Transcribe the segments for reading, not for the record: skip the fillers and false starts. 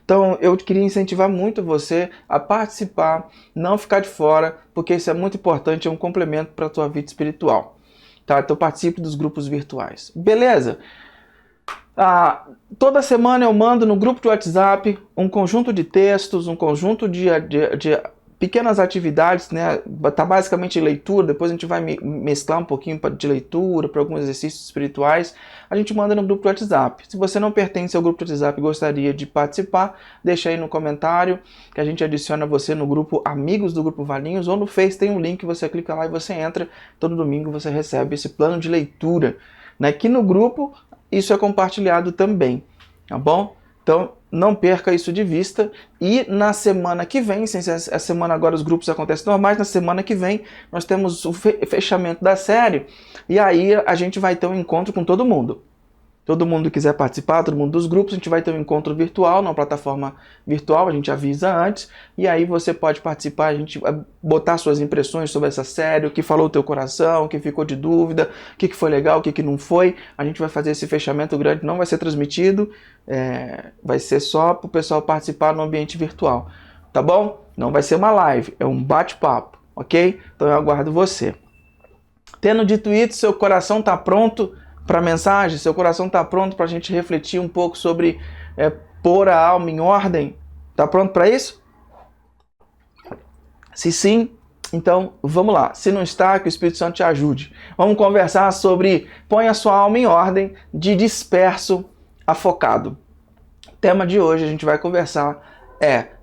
Então eu queria incentivar muito você a participar, não ficar de fora, porque isso é muito importante, é um complemento para a tua vida espiritual. Tá? Então participe dos grupos virtuais. Beleza? Toda semana eu mando no grupo de WhatsApp um conjunto de textos, um conjunto de pequenas atividades, né? Tá basicamente leitura, depois a gente vai mesclar um pouquinho de leitura para alguns exercícios espirituais. A gente manda no grupo do WhatsApp. Se você não pertence ao grupo do WhatsApp e gostaria de participar, deixa aí no comentário que a gente adiciona você no grupo Amigos do Grupo Valinhos, ou no Face tem um link, você clica lá e você entra. Todo domingo você recebe esse plano de leitura, né? Que no grupo isso é compartilhado também, tá bom? Então, não perca isso de vista. E na semana que vem, essa semana agora os grupos acontecem normais, na semana que vem nós temos o fechamento da série, e aí a gente vai ter um encontro com todo mundo. Todo mundo que quiser participar, todo mundo dos grupos, a gente vai ter um encontro virtual, numa plataforma virtual, a gente avisa antes, e aí você pode participar, a gente vai botar suas impressões sobre essa série, o que falou o teu coração, o que ficou de dúvida, o que foi legal, o que não foi. A gente vai fazer esse fechamento grande, não vai ser transmitido, vai ser só para o pessoal participar no ambiente virtual, tá bom? Não vai ser uma live, é um bate-papo, ok? Então eu aguardo você. Tendo dito isso, seu coração está pronto para a mensagem? Seu coração está pronto para a gente refletir um pouco sobre pôr a alma em ordem? Está pronto para isso? Se sim, então vamos lá. Se não está, que o Espírito Santo te ajude. Vamos conversar sobre põe a sua alma em ordem, de disperso a focado. O tema de hoje a gente vai conversar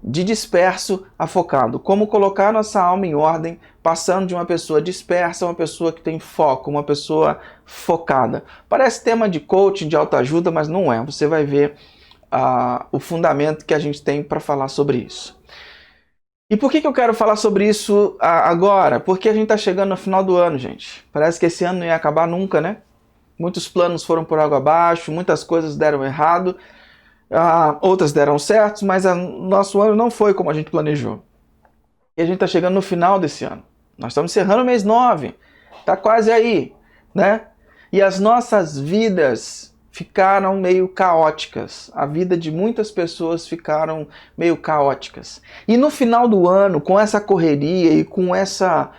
de disperso a focado. Como colocar nossa alma em ordem, passando de uma pessoa dispersa a uma pessoa que tem foco, uma pessoa focada. Parece tema de coaching, de autoajuda, mas não é. Você vai ver o fundamento que a gente tem para falar sobre isso. E por que eu quero falar sobre isso agora? Porque a gente está chegando no final do ano, gente. Parece que esse ano não ia acabar nunca, né? Muitos planos foram por água abaixo, muitas coisas deram errado. Outras deram certo, mas nosso ano não foi como a gente planejou. E a gente está chegando no final desse ano. Nós estamos encerrando o mês 9. Está quase aí, né? E as nossas vidas ficaram meio caóticas. A vida de muitas pessoas ficaram meio caóticas. E no final do ano, com essa correria e com essa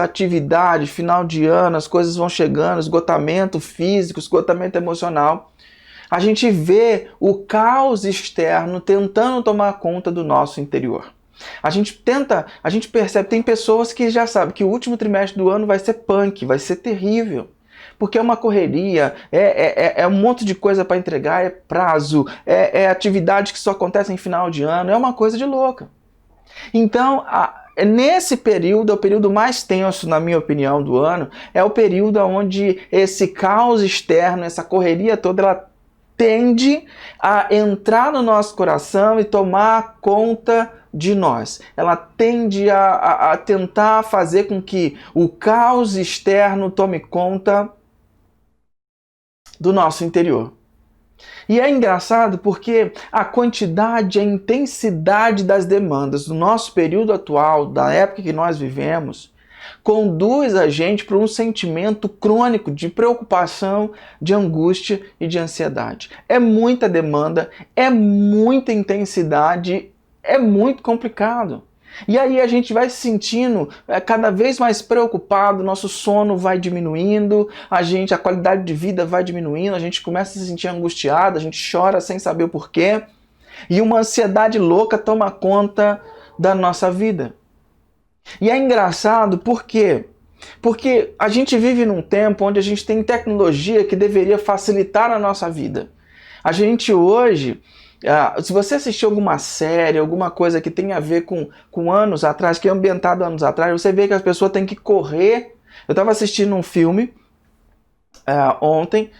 atividade, final de ano, as coisas vão chegando, esgotamento físico, esgotamento emocional. A gente vê o caos externo tentando tomar conta do nosso interior. A gente percebe, tem pessoas que já sabem que o último trimestre do ano vai ser punk, vai ser terrível. Porque é uma correria, é um monte de coisa para entregar, é prazo, é atividade que só acontece em final de ano, é uma coisa de louca. Então, nesse período, é o período mais tenso, na minha opinião, do ano, é o período onde esse caos externo, essa correria toda, ela tende a entrar no nosso coração e tomar conta de nós. Ela tende a tentar fazer com que o caos externo tome conta do nosso interior. E é engraçado porque a quantidade, a intensidade das demandas do nosso período atual, da época que nós vivemos, conduz a gente para um sentimento crônico de preocupação, de angústia e de ansiedade. É muita demanda, é muita intensidade, é muito complicado. E aí a gente vai se sentindo cada vez mais preocupado, nosso sono vai diminuindo, a qualidade de vida vai diminuindo, a gente começa a se sentir angustiado, a gente chora sem saber o porquê, e uma ansiedade louca toma conta da nossa vida. E é engraçado por quê? Porque a gente vive num tempo onde a gente tem tecnologia que deveria facilitar a nossa vida. A gente hoje, se você assistir alguma série, alguma coisa que tem a ver com anos atrás, que é ambientado anos atrás, você vê que as pessoas têm que correr. Eu estava assistindo um filme ontem,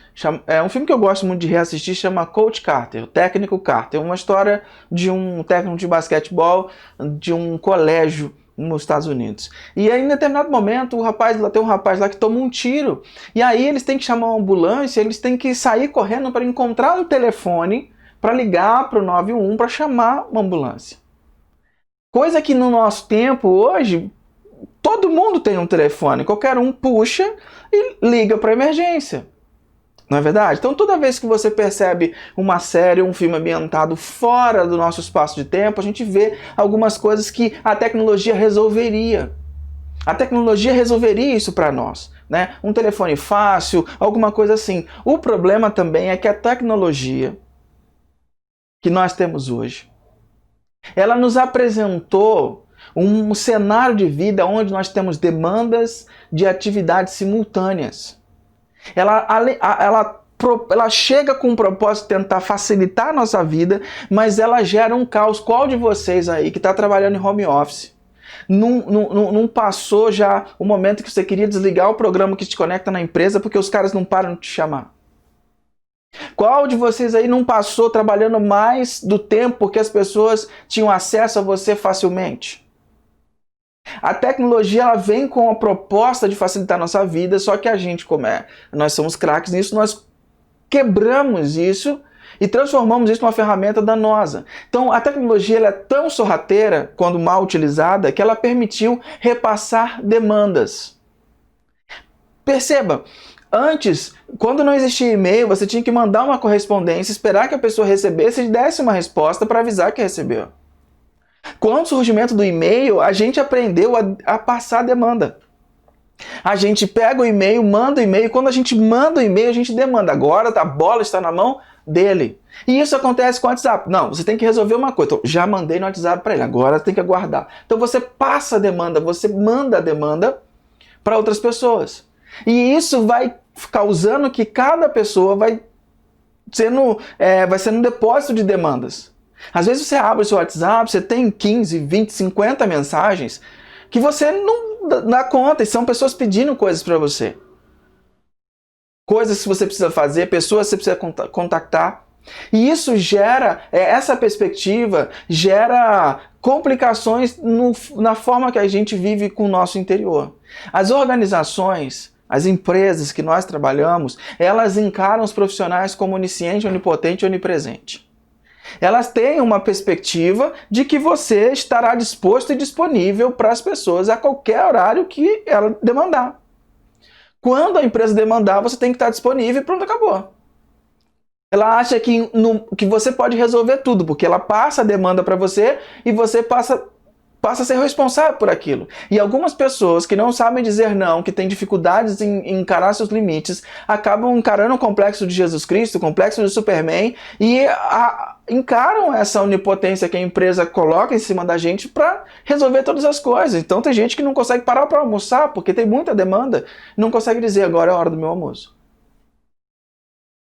é um filme que eu gosto muito de reassistir, chama Coach Carter, o Técnico Carter. É uma história de um técnico de basquetebol de um colégio nos Estados Unidos. E aí, em determinado momento, tem um rapaz lá que toma um tiro. E aí eles têm que chamar uma ambulância, eles têm que sair correndo para encontrar um telefone para ligar para o 91 para chamar uma ambulância. Coisa que no nosso tempo, hoje, todo mundo tem um telefone. Qualquer um puxa e liga para a emergência. Não é verdade? Então toda vez que você percebe uma série, um filme ambientado fora do nosso espaço de tempo, a gente vê algumas coisas que a tecnologia resolveria. A tecnologia resolveria isso para nós, né? Um telefone fácil, alguma coisa assim. O problema também é que a tecnologia que nós temos hoje, ela nos apresentou um cenário de vida onde nós temos demandas de atividades simultâneas. Ela chega com o propósito de tentar facilitar a nossa vida, mas ela gera um caos. Qual de vocês aí que está trabalhando em home office não passou já o momento que você queria desligar o programa que te conecta na empresa porque os caras não param de te chamar? Qual de vocês aí não passou trabalhando mais do tempo porque as pessoas tinham acesso a você facilmente? A tecnologia ela vem com a proposta de facilitar a nossa vida, só que a gente, nós somos craques nisso, nós quebramos isso e transformamos isso numa ferramenta danosa. Então a tecnologia ela é tão sorrateira, quando mal utilizada, que ela permitiu repassar demandas. Perceba, antes, quando não existia e-mail, você tinha que mandar uma correspondência, esperar que a pessoa recebesse e desse uma resposta para avisar que recebeu. Com o surgimento do e-mail, a gente aprendeu a passar a demanda. A gente pega o e-mail, manda o e-mail, quando a gente manda o e-mail, a gente demanda. Agora a bola está na mão dele. E isso acontece com o WhatsApp. Não, você tem que resolver uma coisa. Então, já mandei no WhatsApp para ele, agora tem que aguardar. Então você passa a demanda, você manda a demanda para outras pessoas. E isso vai causando que cada pessoa vai sendo um depósito de demandas. Às vezes você abre o seu WhatsApp, você tem 15, 20, 50 mensagens que você não dá conta e são pessoas pedindo coisas para você. Coisas que você precisa fazer, pessoas que você precisa contactar. E isso gera, essa perspectiva gera complicações na forma que a gente vive com o nosso interior. As organizações, as empresas que nós trabalhamos, elas encaram os profissionais como onisciente, onipotente e onipresente. Elas têm uma perspectiva de que você estará disposto e disponível para as pessoas a qualquer horário que ela demandar. Quando a empresa demandar, você tem que estar disponível e pronto, acabou. Ela acha que você pode resolver tudo, porque ela passa a demanda para você e você passa a ser responsável por aquilo. E algumas pessoas que não sabem dizer não, que têm dificuldades em encarar seus limites, acabam encarando o complexo de Jesus Cristo, o complexo de Superman, e encaram essa onipotência que a empresa coloca em cima da gente para resolver todas as coisas. Então tem gente que não consegue parar para almoçar, porque tem muita demanda, não consegue dizer agora é a hora do meu almoço.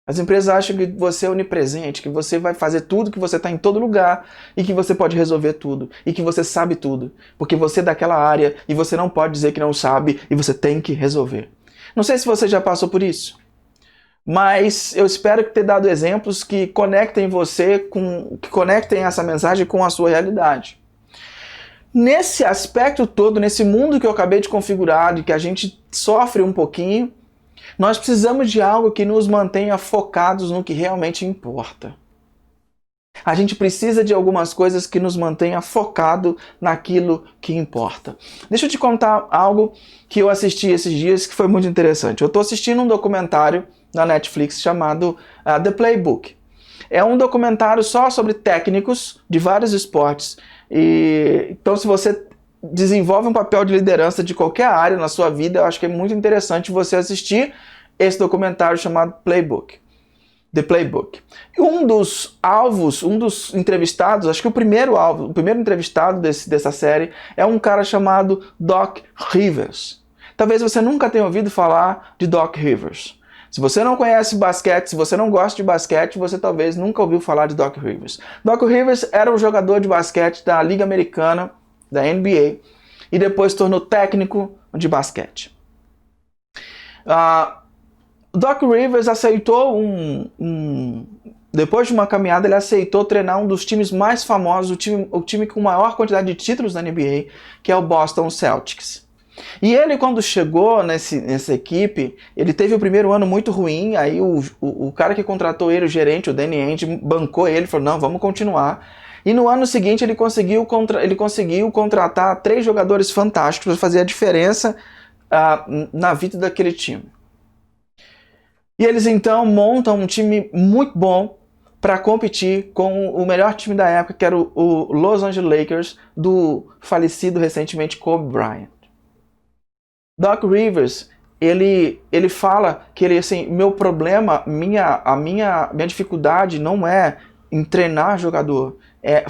As empresas acham que você é onipresente, que você vai fazer tudo, que você está em todo lugar e que você pode resolver tudo e que você sabe tudo, porque você é daquela área e você não pode dizer que não sabe e você tem que resolver. Não sei se você já passou por isso, mas eu espero ter dado exemplos que conectem que conectem essa mensagem com a sua realidade. Nesse aspecto todo, nesse mundo que eu acabei de configurar, de que a gente sofre um pouquinho, nós precisamos de algo que nos mantenha focados no que realmente importa. A gente precisa de algumas coisas que nos mantenha focado naquilo que importa. Deixa eu te contar algo que eu assisti esses dias que foi muito interessante. Eu estou assistindo um documentário na Netflix chamado The Playbook. É um documentário só sobre técnicos de vários esportes. Então, se você desenvolve um papel de liderança de qualquer área na sua vida, eu acho que é muito interessante você assistir esse documentário chamado Playbook. The Playbook. Um dos alvos, um dos entrevistados, acho que o primeiro entrevistado dessa série é um cara chamado Doc Rivers. Talvez você nunca tenha ouvido falar de Doc Rivers. Se você não conhece basquete, se você não gosta de basquete, você talvez nunca ouviu falar de Doc Rivers. Doc Rivers era um jogador de basquete da Liga Americana, da NBA, e depois se tornou técnico de basquete. Doc Rivers aceitou depois de uma caminhada, ele aceitou treinar um dos times mais famosos, o time com maior quantidade de títulos da NBA, que é o Boston Celtics. E ele, quando chegou nessa equipe, ele teve o primeiro ano muito ruim, aí o cara que contratou ele, o gerente, o Danny Ainge, bancou ele, falou, não, vamos continuar. E no ano seguinte ele conseguiu contratar 3 jogadores fantásticos para fazer a diferença na vida daquele time. E eles então montam um time muito bom para competir com o melhor time da época, que era o Los Angeles Lakers, do falecido recentemente Kobe Bryant. Doc Rivers, ele fala que ele, assim, meu problema, a minha dificuldade não é em treinar jogador, é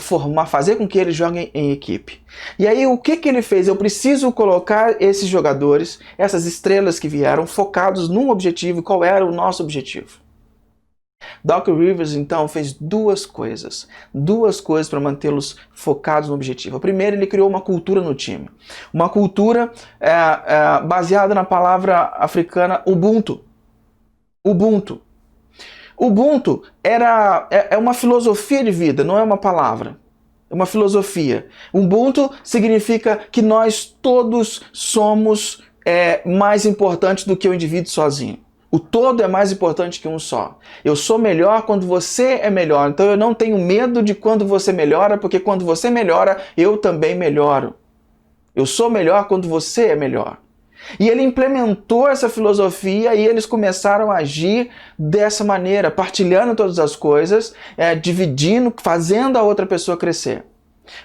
fazer com que eles joguem em equipe. E aí o que ele fez? Eu preciso colocar esses jogadores, essas estrelas que vieram, focados num objetivo. Qual era o nosso objetivo? Doc Rivers, então, fez duas coisas para mantê-los focados no objetivo. A primeira, ele criou uma cultura no time. Uma cultura baseada na palavra africana Ubuntu. Ubuntu. Ubuntu é uma filosofia de vida, não é uma palavra. É uma filosofia. Ubuntu significa que nós todos somos mais importantes do que o indivíduo sozinho. O todo é mais importante que um só. Eu sou melhor quando você é melhor. Então eu não tenho medo de quando você melhora, porque quando você melhora, eu também melhoro. Eu sou melhor quando você é melhor. E ele implementou essa filosofia e eles começaram a agir dessa maneira, partilhando todas as coisas, dividindo, fazendo a outra pessoa crescer.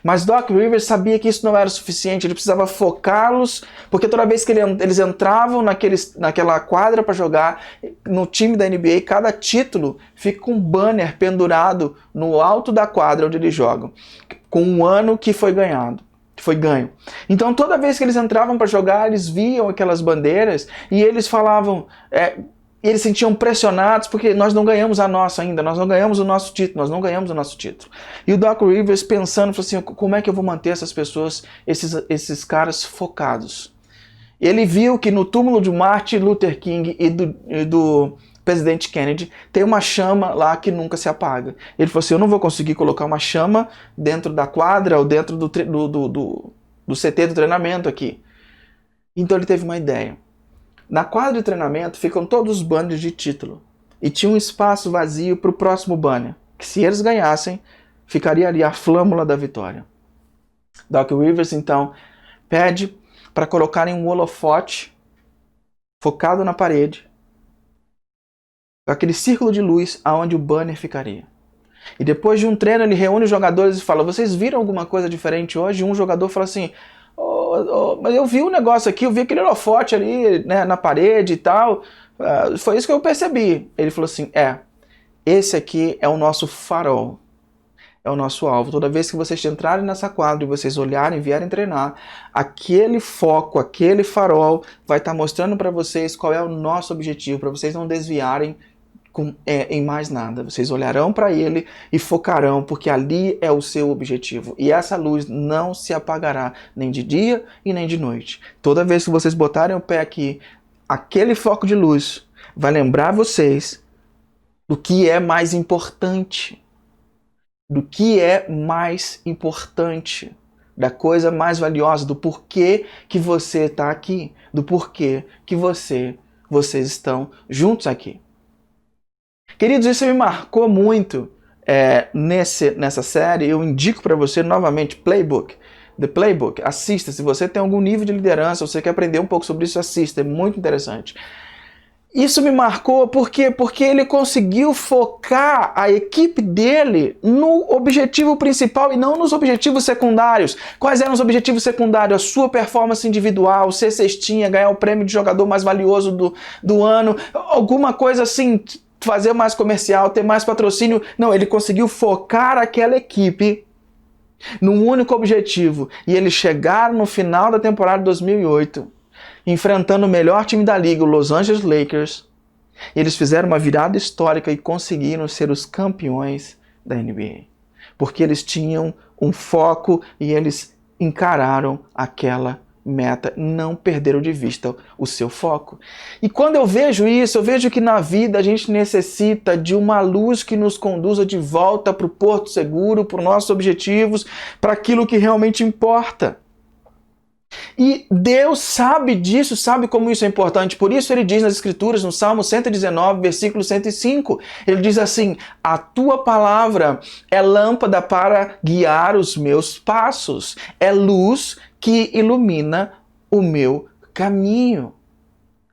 Mas Doc Rivers sabia que isso não era suficiente, ele precisava focá-los, porque toda vez que eles entravam naquela quadra para jogar no time da NBA, cada título fica com um banner pendurado no alto da quadra onde eles jogam, com um ano que foi ganho. Então toda vez que eles entravam para jogar, eles viam aquelas bandeiras e eles falavam... eles se sentiam pressionados porque nós não ganhamos a nossa ainda, nós não ganhamos o nosso título. E o Doc Rivers pensando, falou assim, como é que eu vou manter essas pessoas, esses caras focados? Ele viu que no túmulo de Martin Luther King e do presidente Kennedy tem uma chama lá que nunca se apaga. Ele falou assim, eu não vou conseguir colocar uma chama dentro da quadra ou dentro do CT do treinamento aqui. Então ele teve uma ideia. Na quadra de treinamento ficam todos os banners de título. E tinha um espaço vazio para o próximo banner, que se eles ganhassem, ficaria ali a flâmula da vitória. Doc Rivers, então, pede para colocarem um holofote focado na parede, aquele círculo de luz aonde o banner ficaria. E depois de um treino, ele reúne os jogadores e fala, vocês viram alguma coisa diferente hoje? Um jogador fala assim... mas eu vi um negócio aqui, eu vi aquele holofote ali, né, na parede e tal, foi isso que eu percebi. Ele falou assim, esse aqui é o nosso farol, é o nosso alvo. Toda vez que vocês entrarem nessa quadra e vocês olharem e vierem treinar, aquele foco, aquele farol vai estar mostrando para vocês qual é o nosso objetivo, para vocês não desviarem em mais nada. Vocês olharão para ele e focarão, porque ali é o seu objetivo. E essa luz não se apagará nem de dia e nem de noite. Toda vez que vocês botarem o pé aqui, aquele foco de luz vai lembrar vocês do que é mais importante. Do que é mais importante. Da coisa mais valiosa, do porquê que você está aqui. Do porquê que vocês estão juntos aqui. Queridos, isso me marcou muito nessa série. Eu indico para você novamente The Playbook. Assista, se você tem algum nível de liderança, você quer aprender um pouco sobre isso, assista, é muito interessante. Isso me marcou porque ele conseguiu focar a equipe dele no objetivo principal e não nos objetivos secundários. Quais eram os objetivos secundários? A sua performance individual, ser cestinha, ganhar o prêmio de jogador mais valioso do ano, alguma coisa assim... fazer mais comercial, ter mais patrocínio. Não, ele conseguiu focar aquela equipe num único objetivo. E eles chegaram no final da temporada de 2008, enfrentando o melhor time da liga, o Los Angeles Lakers. E eles fizeram uma virada histórica e conseguiram ser os campeões da NBA. Porque eles tinham um foco e eles encararam aquela meta, não perderam de vista o seu foco. E quando eu vejo isso, eu vejo que na vida a gente necessita de uma luz que nos conduza de volta para o porto seguro, para os nossos objetivos, para aquilo que realmente importa. E Deus sabe disso, sabe como isso é importante. Por isso ele diz nas Escrituras, no Salmo 119, versículo 105, ele diz assim, a tua palavra é lâmpada para guiar os meus passos, é luz que ilumina o meu caminho.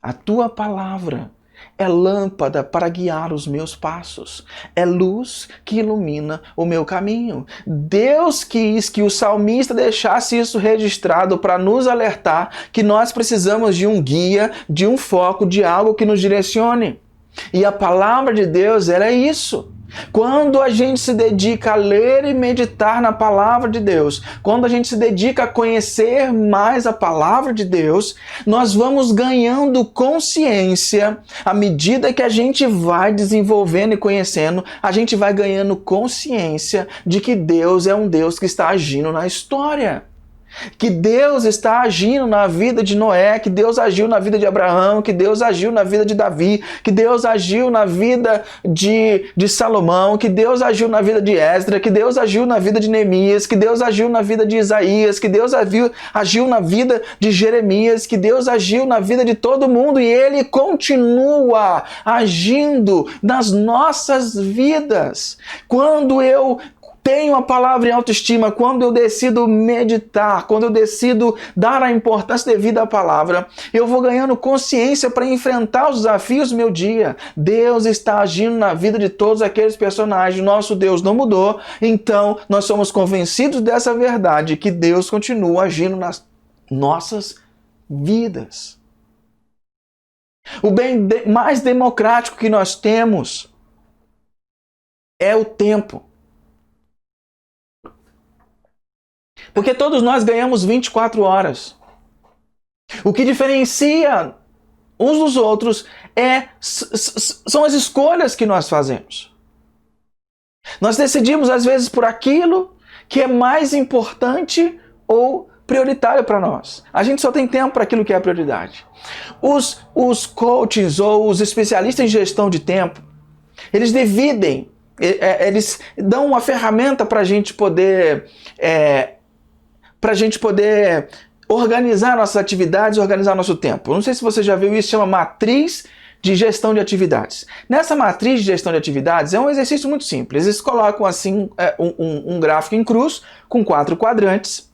A tua palavra é lâmpada para guiar os meus passos, é luz que ilumina o meu caminho. Deus quis que o salmista deixasse isso registrado para nos alertar que nós precisamos de um guia, de um foco, de algo que nos direcione. E a palavra de Deus, ela é isso. Quando a gente se dedica a ler e meditar na palavra de Deus, quando a gente se dedica a conhecer mais a palavra de Deus, nós vamos ganhando consciência. À medida que a gente vai desenvolvendo e conhecendo, a gente vai ganhando consciência de que Deus é um Deus que está agindo na história. Que Deus está agindo na vida de Noé, que Deus agiu na vida de Abraão, que Deus agiu na vida de Davi, que Deus agiu na vida de Salomão, que Deus agiu na vida de Esdras, que Deus agiu na vida de Neemias, que Deus agiu na vida de Isaías, que Deus agiu na vida de Jeremias, que Deus agiu na vida de todo mundo e Ele continua agindo nas nossas vidas. Quando eu tenho a palavra em autoestima, quando eu decido meditar, quando eu decido dar a importância devida à palavra, eu vou ganhando consciência para enfrentar os desafios do meu dia. Deus está agindo na vida de todos aqueles personagens. Nosso Deus não mudou, então nós somos convencidos dessa verdade, que Deus continua agindo nas nossas vidas. O bem mais democrático que nós temos é o tempo. Porque todos nós ganhamos 24 horas. O que diferencia uns dos outros são as escolhas que nós fazemos. Nós decidimos, às vezes, por aquilo que é mais importante ou prioritário para nós. A gente só tem tempo para aquilo que é a prioridade. Os coaches ou os especialistas em gestão de tempo, eles dividem, eles dão uma ferramenta para a gente poder organizar nossas atividades, organizar nosso tempo. Não sei se você já viu isso, chama matriz de gestão de atividades. Nessa matriz de gestão de atividades é um exercício muito simples. Eles colocam assim um gráfico em cruz com 4 quadrantes.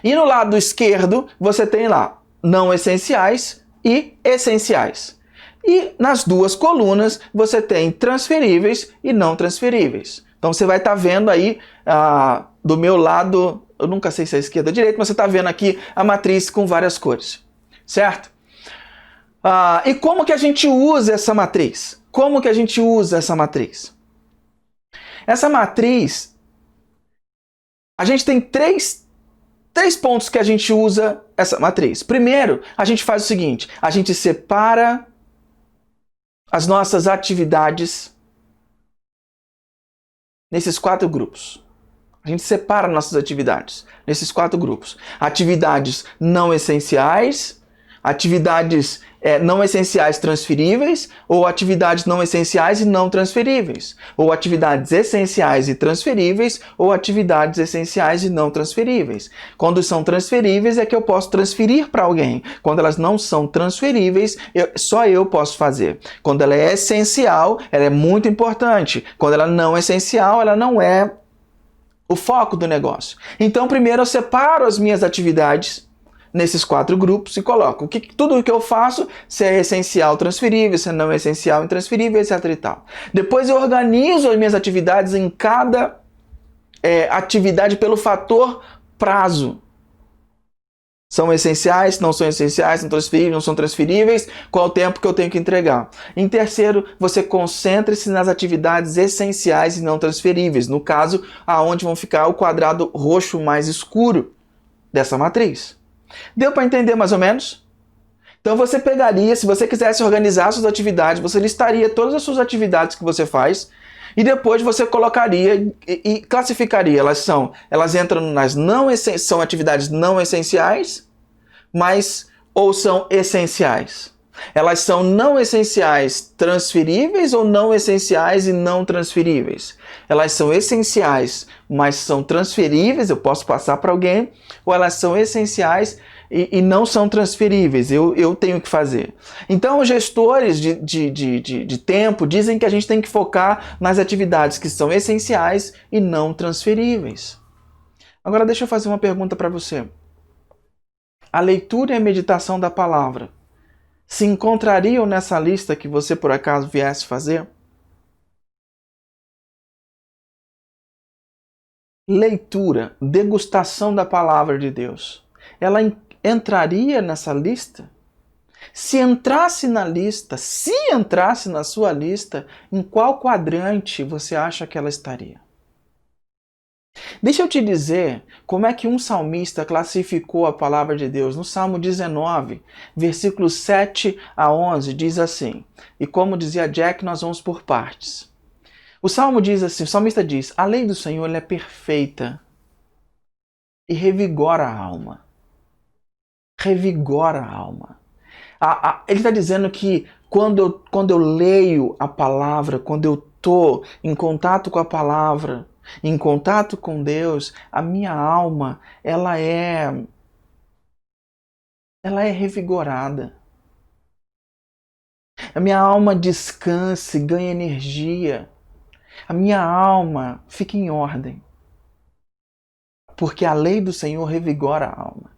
E no lado esquerdo você tem lá não essenciais e essenciais. E nas duas colunas você tem transferíveis e não transferíveis. Então você vai estar vendo aí do meu lado, eu nunca sei se é esquerda ou direita, mas você está vendo aqui a matriz com várias cores, certo? E como que a gente usa essa matriz? Como que a gente usa essa matriz? Essa matriz, a gente tem três pontos que a gente usa essa matriz. Primeiro, a gente faz o seguinte, a gente separa as nossas atividades nesses 4 grupos. A gente separa nossas atividades nesses 4 grupos. Atividades não essenciais, atividades não essenciais transferíveis, ou atividades não essenciais e não transferíveis, ou atividades essenciais e transferíveis, ou atividades essenciais e não transferíveis. Quando são transferíveis é que eu posso transferir para alguém. Quando elas não são transferíveis, só eu posso fazer. Quando ela é essencial, ela é muito importante. Quando ela não é essencial, ela não é o foco do negócio. Então, primeiro eu separo as minhas atividades nesses 4 grupos e coloco tudo o que eu faço, se é essencial, transferível, se não é essencial, intransferível, etc. e tal. Depois eu organizo as minhas atividades em cada atividade pelo fator prazo. São essenciais, não são essenciais, são transferíveis, não são transferíveis, qual o tempo que eu tenho que entregar. Em terceiro, você concentre-se nas atividades essenciais e não transferíveis, no caso, aonde vão ficar o quadrado roxo mais escuro dessa matriz. Deu para entender mais ou menos? Então você pegaria, se você quisesse organizar suas atividades, você listaria todas as suas atividades que você faz e depois você colocaria e classificaria. Elas entram nas são atividades não essenciais, ou são essenciais. Elas são não essenciais transferíveis ou não essenciais e não transferíveis. Elas são essenciais, mas são transferíveis, eu posso passar para alguém, ou elas são essenciais e não são transferíveis, eu tenho que fazer. Então, os gestores de tempo dizem que a gente tem que focar nas atividades que são essenciais e não transferíveis. Agora, deixa eu fazer uma pergunta para você. A leitura e a meditação da palavra se encontrariam nessa lista que você por acaso viesse fazer? Leitura, degustação da palavra de Deus. Ela entraria nessa lista? Se entrasse na sua lista, em qual quadrante você acha que ela estaria? Deixa eu te dizer como é que um salmista classificou a palavra de Deus. No Salmo 19, versículos 7 a 11, diz assim, e como dizia Jack, nós vamos por partes. O Salmo diz assim, o salmista diz, a lei do Senhor é perfeita e revigora a alma. Revigora a alma. Ele está dizendo que quando eu leio a palavra, quando eu estou em contato com a palavra, em contato com Deus, a minha alma, ela é revigorada. A minha alma descansa e ganha energia. A minha alma fica em ordem. Porque a lei do Senhor revigora a alma.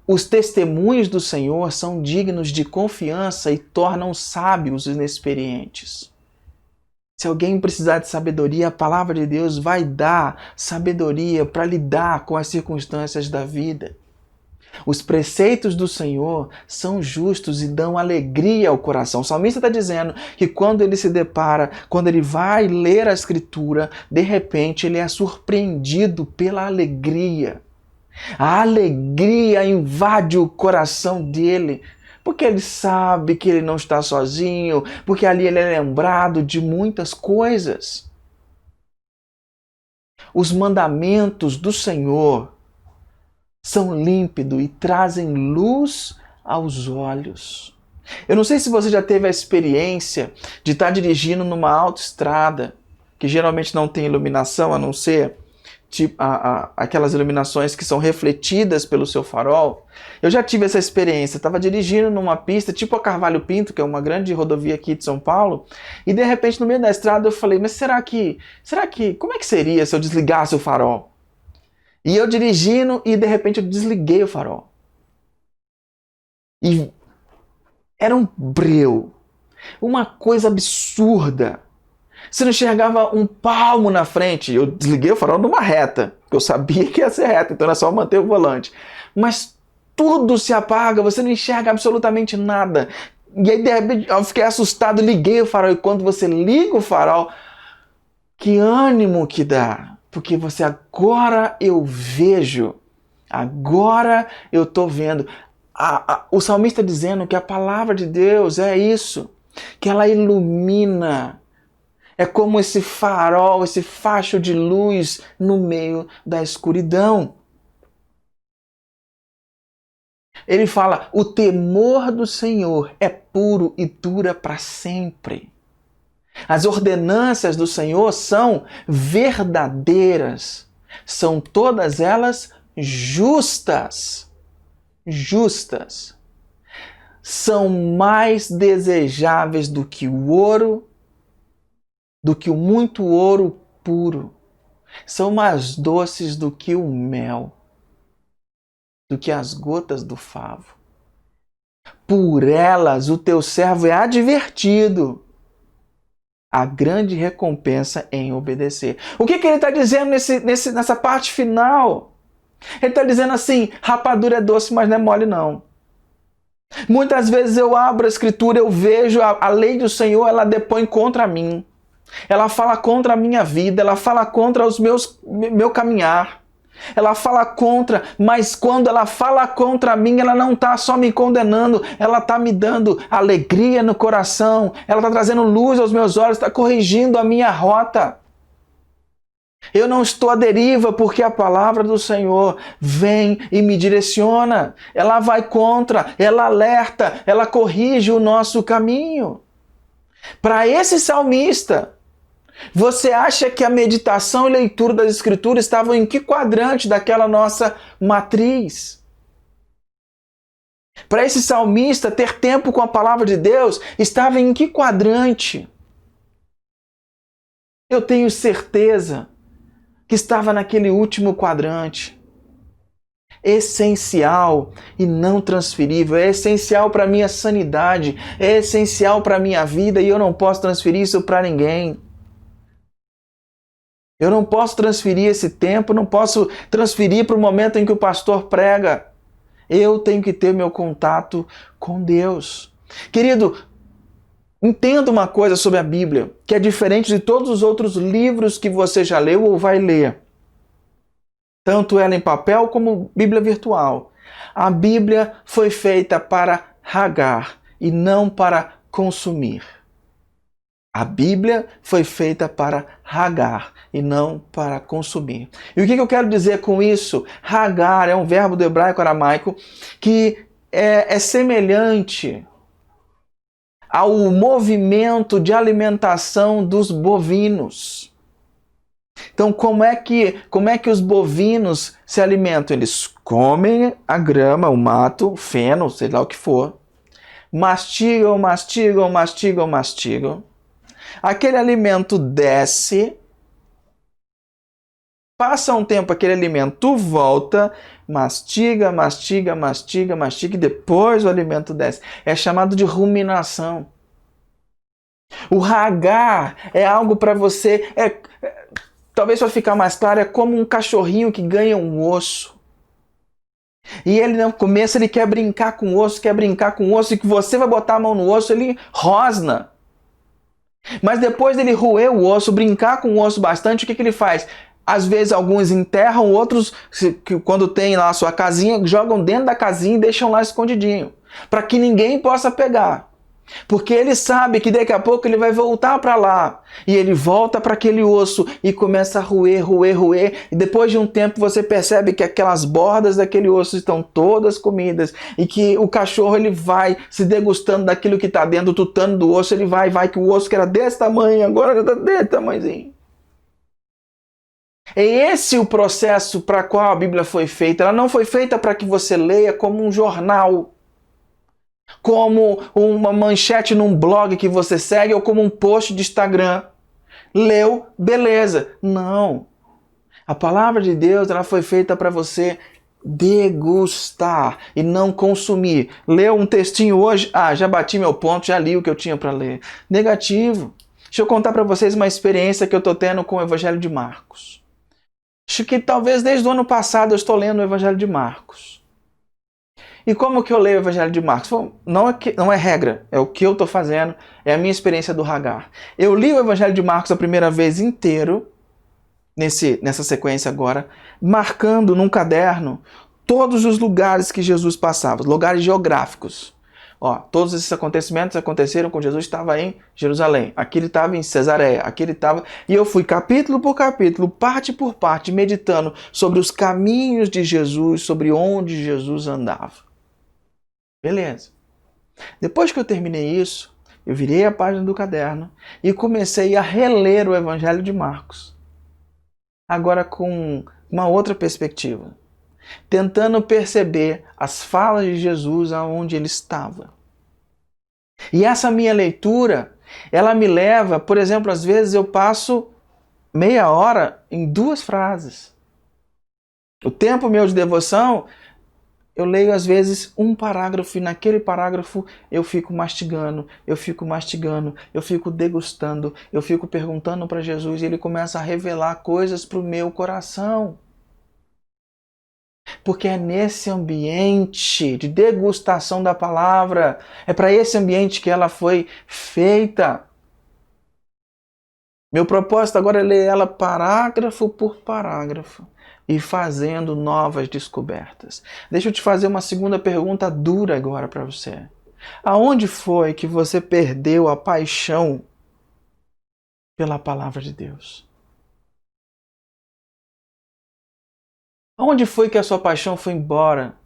Os testemunhos do Senhor são dignos de confiança e tornam sábios os inexperientes. Se alguém precisar de sabedoria, a palavra de Deus vai dar sabedoria para lidar com as circunstâncias da vida. Os preceitos do Senhor são justos e dão alegria ao coração. O salmista está dizendo que quando ele se depara, quando ele vai ler a Escritura, de repente ele é surpreendido pela alegria. A alegria invade o coração dele, porque ele sabe que ele não está sozinho, porque ali ele é lembrado de muitas coisas. Os mandamentos do Senhor são límpidos e trazem luz aos olhos. Eu não sei se você já teve a experiência de estar dirigindo numa autoestrada, que geralmente não tem iluminação, a não ser tipo, aquelas iluminações que são refletidas pelo seu farol. Eu já tive essa experiência, estava dirigindo numa pista tipo a Carvalho Pinto, que é uma grande rodovia aqui de São Paulo, e de repente no meio da estrada eu falei, mas será que, como é que seria se eu desligasse o farol? E eu dirigindo e de repente eu desliguei o farol. E era um breu, uma coisa absurda. Você não enxergava um palmo na frente. Eu desliguei o farol numa reta, porque eu sabia que ia ser reta, então era só manter o volante. Mas tudo se apaga, você não enxerga absolutamente nada. E aí, de repente, eu fiquei assustado, liguei o farol. E quando você liga o farol, que ânimo que dá. Porque você, agora eu vejo, agora eu estou vendo. O salmista dizendo que a palavra de Deus é isso, que ela ilumina. É como esse farol, esse facho de luz no meio da escuridão. Ele fala, o temor do Senhor é puro e dura para sempre. As ordenanças do Senhor são verdadeiras. São todas elas justas. Justas. São mais desejáveis do que o ouro, do que o muito ouro puro. São mais doces do que o mel, do que as gotas do favo. Por elas o teu servo é advertido. A grande recompensa em obedecer. O que ele está dizendo nessa parte final? Ele está dizendo assim, rapadura é doce, mas não é mole não. Muitas vezes eu abro a Escritura, eu vejo a lei do Senhor, ela depõe contra mim. Ela fala contra a minha vida, ela fala contra meu caminhar. Ela fala contra, mas quando ela fala contra mim, ela não está só me condenando, ela está me dando alegria no coração, ela está trazendo luz aos meus olhos, está corrigindo a minha rota. Eu não estou à deriva porque a palavra do Senhor vem e me direciona. Ela vai contra, ela alerta, ela corrige o nosso caminho. Para esse salmista, você acha que a meditação e leitura das Escrituras estavam em que quadrante daquela nossa matriz? Para esse salmista, ter tempo com a palavra de Deus estava em que quadrante? Eu tenho certeza que estava naquele último quadrante. essencial e não transferível, é essencial para a minha sanidade, é essencial para a minha vida e eu não posso transferir isso para ninguém. Eu não posso transferir esse tempo, não posso transferir para o momento em que o pastor prega. Eu tenho que ter meu contato com Deus. Querido, entenda uma coisa sobre a Bíblia, que é diferente de todos os outros livros que você já leu ou vai ler. Tanto ela em papel como Bíblia virtual. A Bíblia foi feita para Hagar e não para consumir. A Bíblia foi feita para Hagar e não para consumir. E o que eu quero dizer com isso? Hagar é um verbo do hebraico aramaico que é semelhante ao movimento de alimentação dos bovinos. Então, como é que os bovinos se alimentam? Eles comem a grama, o mato, o feno, sei lá o que for, mastigam, mastigam, mastigam, mastigam. Aquele alimento desce, passa um tempo, aquele alimento volta, mastiga, mastiga, mastiga, mastiga, e depois o alimento desce. É chamado de ruminação. O Hagar é algo para você, talvez para ficar mais claro, é como um cachorrinho que ganha um osso. E ele no começo ele quer brincar com o osso, e que você vai botar a mão no osso, ele rosna. Mas depois dele roer o osso, brincar com o osso bastante, o que ele faz? Às vezes alguns enterram, outros, quando tem lá a sua casinha, jogam dentro da casinha e deixam lá escondidinho, para que ninguém possa pegar. Porque ele sabe que daqui a pouco ele vai voltar para lá. E ele volta para aquele osso e começa a roer, roer, roer. E depois de um tempo você percebe que aquelas bordas daquele osso estão todas comidas. E que o cachorro ele vai se degustando daquilo que está dentro, tutano do osso. Ele vai, que o osso que era desse tamanho, agora está desse tamanhozinho. É esse o processo para qual a Bíblia foi feita. Ela não foi feita para que você leia como um jornal, como uma manchete num blog que você segue ou como um post de Instagram. Leu, beleza. Não. A palavra de Deus ela foi feita para você degustar e não consumir. Leu um textinho hoje, já bati meu ponto, já li o que eu tinha para ler. Negativo. Deixa eu contar para vocês uma experiência que eu estou tendo com o Evangelho de Marcos. Acho que talvez desde o ano passado eu estou lendo o Evangelho de Marcos. E como que eu leio o Evangelho de Marcos? Não é regra, é o que eu estou fazendo, é a minha experiência do Hagar. Eu li o Evangelho de Marcos a primeira vez inteiro, nessa sequência agora, marcando num caderno todos os lugares que Jesus passava, lugares geográficos. Todos esses acontecimentos aconteceram quando Jesus estava em Jerusalém. Aqui ele estava em Cesareia, aqui ele estava... E eu fui capítulo por capítulo, parte por parte, meditando sobre os caminhos de Jesus, sobre onde Jesus andava. Beleza. Depois que eu terminei isso, eu virei a página do caderno e comecei a reler o Evangelho de Marcos. Agora com uma outra perspectiva. Tentando perceber as falas de Jesus aonde ele estava. E essa minha leitura, ela me leva, por exemplo, às vezes eu passo meia hora em 2 frases. O tempo meu de devoção, eu leio às vezes um parágrafo e naquele parágrafo eu fico mastigando, eu fico degustando, eu fico perguntando para Jesus e ele começa a revelar coisas para o meu coração. Porque é nesse ambiente de degustação da palavra, é para esse ambiente que ela foi feita. Meu propósito agora é ler ela parágrafo por parágrafo e fazendo novas descobertas. Deixa eu te fazer uma segunda pergunta dura agora para você. Aonde foi que você perdeu a paixão pela palavra de Deus? Onde foi que a sua paixão foi embora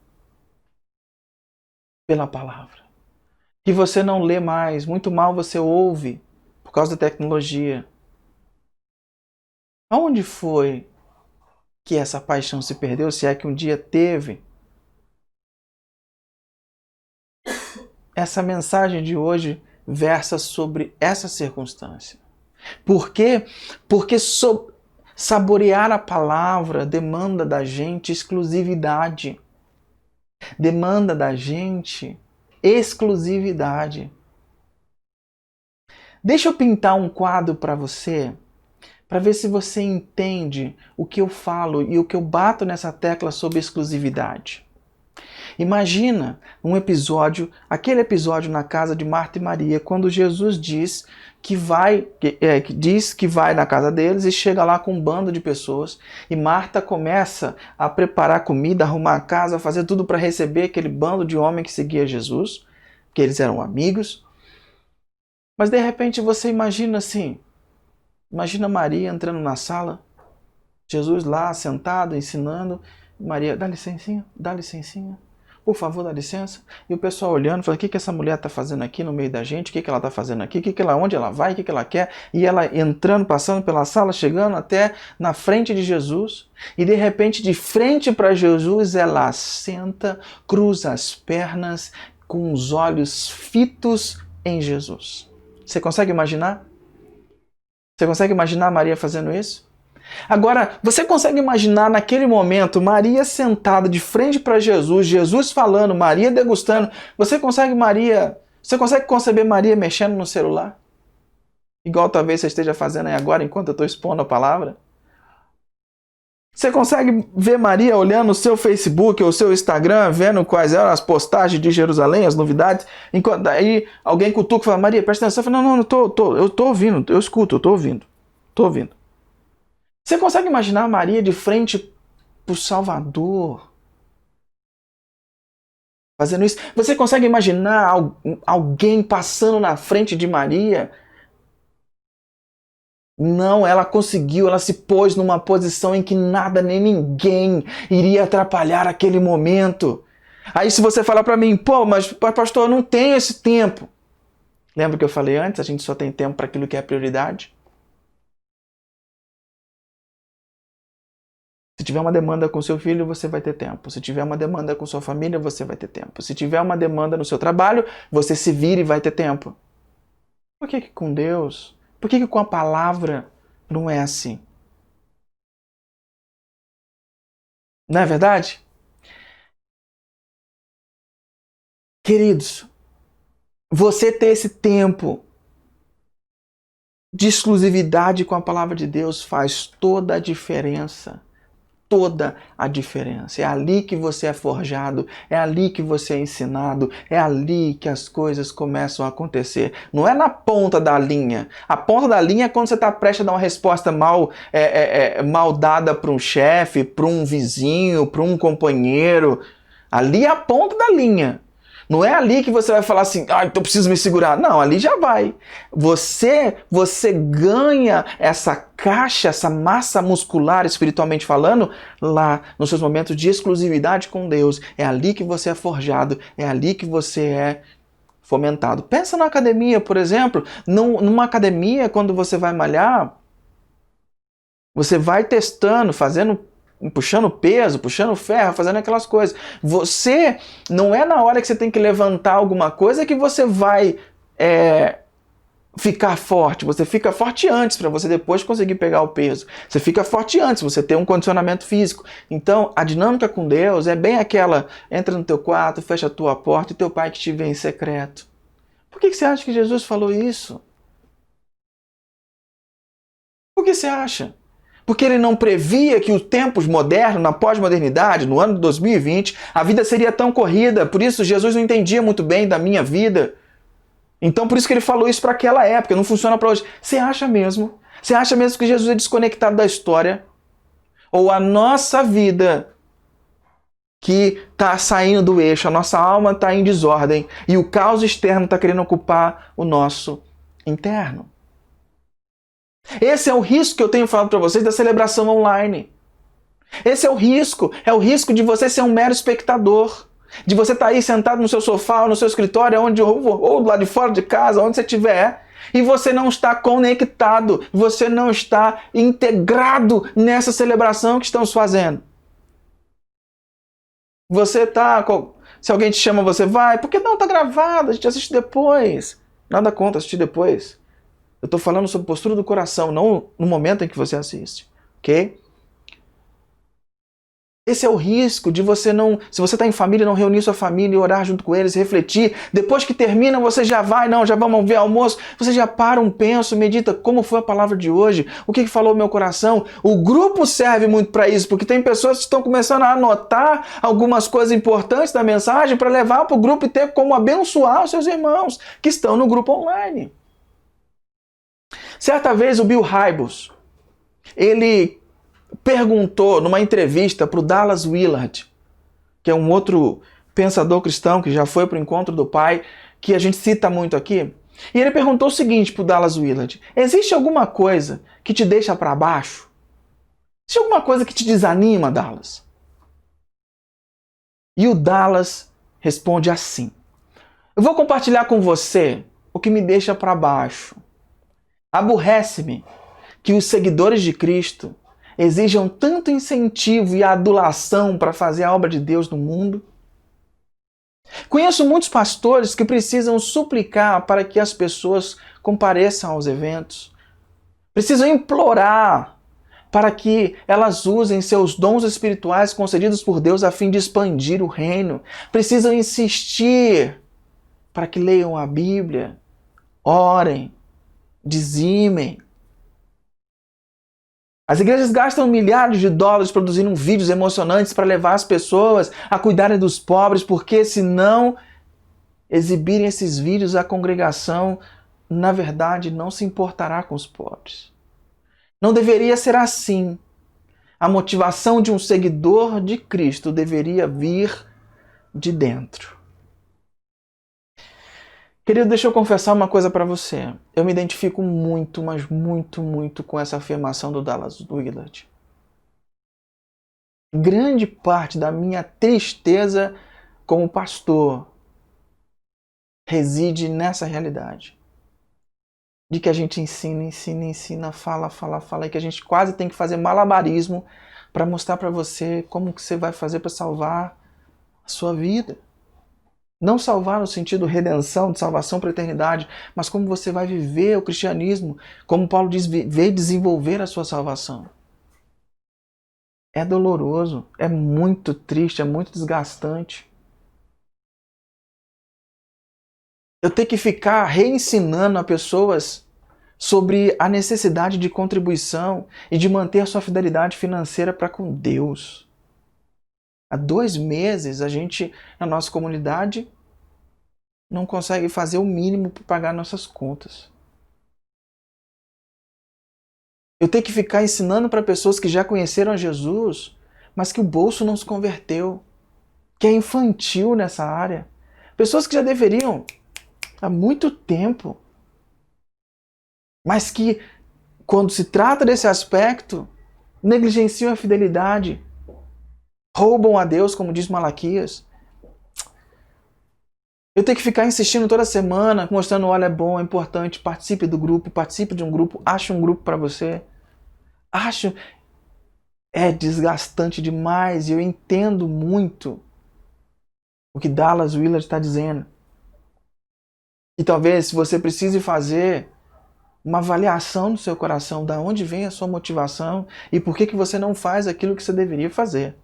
pela palavra? Que você não lê mais, muito mal você ouve por causa da tecnologia. Aonde foi que essa paixão se perdeu, se é que um dia teve? Essa mensagem de hoje versa sobre essa circunstância. Por quê? Porque saborear a palavra demanda da gente exclusividade. demanda da gente exclusividade. Deixa eu pintar um quadro para você, para ver se você entende o que eu falo e o que eu bato nessa tecla sobre exclusividade. Imagina um episódio, aquele episódio na casa de Marta e Maria, quando Jesus diz que vai na casa deles e chega lá com um bando de pessoas, e Marta começa a preparar comida, arrumar a casa, fazer tudo para receber aquele bando de homem que seguia Jesus, que eles eram amigos. Mas de repente você imagina assim, imagina Maria entrando na sala, Jesus lá sentado, ensinando, Maria, dá licencinha. Por favor, dá licença. E o pessoal olhando, falando, o que essa mulher está fazendo aqui no meio da gente? O que ela está fazendo aqui? Onde ela vai? O que ela quer? E ela entrando, passando pela sala, chegando até na frente de Jesus. E de repente, de frente para Jesus, ela senta, cruza as pernas, com os olhos fitos em Jesus. Você consegue imaginar? Você consegue imaginar Maria fazendo isso? Agora, você consegue imaginar naquele momento Maria sentada de frente para Jesus, Jesus falando, Maria degustando. Você consegue conceber Maria mexendo no celular? Igual talvez você esteja fazendo aí agora enquanto eu estou expondo a palavra? Você consegue ver Maria olhando o seu Facebook ou o seu Instagram, vendo quais eram as postagens de Jerusalém, as novidades, enquanto aí alguém cutuca e fala, Maria, presta atenção. Eu falo, não, eu estou ouvindo, eu escuto, eu estou ouvindo. Você consegue imaginar Maria de frente para o Salvador fazendo isso? Você consegue imaginar alguém passando na frente de Maria? Não, ela conseguiu, ela se pôs numa posição em que nada nem ninguém iria atrapalhar aquele momento. Aí se você falar para mim, pô, mas pastor, eu não tenho esse tempo. Lembra que eu falei antes, a gente só tem tempo para aquilo que é prioridade? Se tiver uma demanda com seu filho, você vai ter tempo. Se tiver uma demanda com sua família, você vai ter tempo. Se tiver uma demanda no seu trabalho, você se vira e vai ter tempo. Por que com Deus? Por que com a palavra não é assim? Não é verdade? Queridos, você ter esse tempo de exclusividade com a palavra de Deus faz toda a diferença. Toda a diferença. É ali que você é forjado, é ali que você é ensinado, é ali que as coisas começam a acontecer. Não é na ponta da linha. A ponta da linha é quando você está prestes a dar uma resposta mal dada para um chefe, para um vizinho, para um companheiro. Ali é a ponta da linha. Não é ali que você vai falar assim, então eu preciso me segurar. Não, ali já vai. Você ganha essa caixa, essa massa muscular, espiritualmente falando, lá nos seus momentos de exclusividade com Deus. É ali que você é forjado, é ali que você é fomentado. Pensa na academia, por exemplo. Numa academia, quando você vai malhar, você vai testando, puxando peso, puxando ferro, fazendo aquelas coisas. Você, não é na hora que você tem que levantar alguma coisa que você vai ficar forte. Você fica forte antes para você depois conseguir pegar o peso. Você fica forte antes, você tem um condicionamento físico. Então, a dinâmica com Deus é bem aquela, entra no teu quarto, fecha a tua porta e teu pai que te vê em secreto. Por que você acha que Jesus falou isso? Por que você acha? Porque ele não previa que os tempos modernos, na pós-modernidade, no ano de 2020, a vida seria tão corrida. Por isso, Jesus não entendia muito bem da minha vida. Então, por isso que ele falou isso para aquela época, não funciona para hoje. Você acha mesmo? Você acha mesmo que Jesus é desconectado da história? Ou a nossa vida que está saindo do eixo, a nossa alma está em desordem e o caos externo está querendo ocupar o nosso interno? Esse é o risco que eu tenho falado para vocês da celebração online. Esse é o risco de você ser um mero espectador, de você estar aí sentado no seu sofá, ou no seu escritório, ou do lado de fora de casa, onde você estiver, e você não está conectado, você não está integrado nessa celebração que estamos fazendo. Você está, se alguém te chama, você vai, porque não, está gravado, a gente assiste depois. Nada contra assistir depois. Eu estou falando sobre postura do coração, não no momento em que você assiste. Ok? Esse é o risco de você não, se você está em família, não reunir sua família e orar junto com eles, refletir. Depois que termina, você já vai, não, já vamos ver almoço. Você já para pensa, medita como foi a palavra de hoje, o que falou o meu coração. O grupo serve muito para isso, porque tem pessoas que estão começando a anotar algumas coisas importantes da mensagem para levar para o grupo e ter como abençoar os seus irmãos que estão no grupo online. Certa vez o Bill Hybels, ele perguntou numa entrevista para o Dallas Willard, que é um outro pensador cristão que já foi para o encontro do Pai, que a gente cita muito aqui, e ele perguntou o seguinte para o Dallas Willard: existe alguma coisa que te deixa para baixo? Existe alguma coisa que te desanima, Dallas? E o Dallas responde assim: eu vou compartilhar com você o que me deixa para baixo. Aborrece-me que os seguidores de Cristo exijam tanto incentivo e adulação para fazer a obra de Deus no mundo. Conheço muitos pastores que precisam suplicar para que as pessoas compareçam aos eventos. Precisam implorar para que elas usem seus dons espirituais concedidos por Deus a fim de expandir o reino. Precisam insistir para que leiam a Bíblia, orem, dizimem. As igrejas gastam milhares de dólares produzindo vídeos emocionantes para levar as pessoas a cuidarem dos pobres, porque se não exibirem esses vídeos, a congregação, na verdade, não se importará com os pobres. Não deveria ser assim. A motivação de um seguidor de Cristo deveria vir de dentro. Querido, deixa eu confessar uma coisa para você. Eu me identifico muito, mas muito com essa afirmação do Dallas Willard. Grande parte da minha tristeza como pastor reside nessa realidade. De que a gente ensina, fala, e que a gente quase tem que fazer malabarismo para mostrar para você como que você vai fazer para salvar a sua vida. Não salvar no sentido redenção, de salvação para a eternidade, mas como você vai viver o cristianismo, como Paulo diz, veio desenvolver a sua salvação. É doloroso, é muito triste, é muito desgastante. Eu tenho que ficar reensinando a pessoas sobre a necessidade de contribuição e de manter a sua fidelidade financeira para com Deus. Há 2 meses, a gente, na nossa comunidade, não consegue fazer o mínimo para pagar nossas contas. Eu tenho que ficar ensinando para pessoas que já conheceram a Jesus, mas que o bolso não se converteu, que é infantil nessa área. Pessoas que já deveriam há muito tempo, mas que, quando se trata desse aspecto, negligenciam a fidelidade, roubam a Deus, como diz Malaquias. Eu tenho que ficar insistindo toda semana, mostrando, olha, é bom, é importante, participe do grupo, participe de um grupo, ache um grupo para você. É desgastante demais e eu entendo muito o que Dallas Willard está dizendo. E talvez você precise fazer uma avaliação do seu coração, de onde vem a sua motivação e por que você não faz aquilo que você deveria fazer.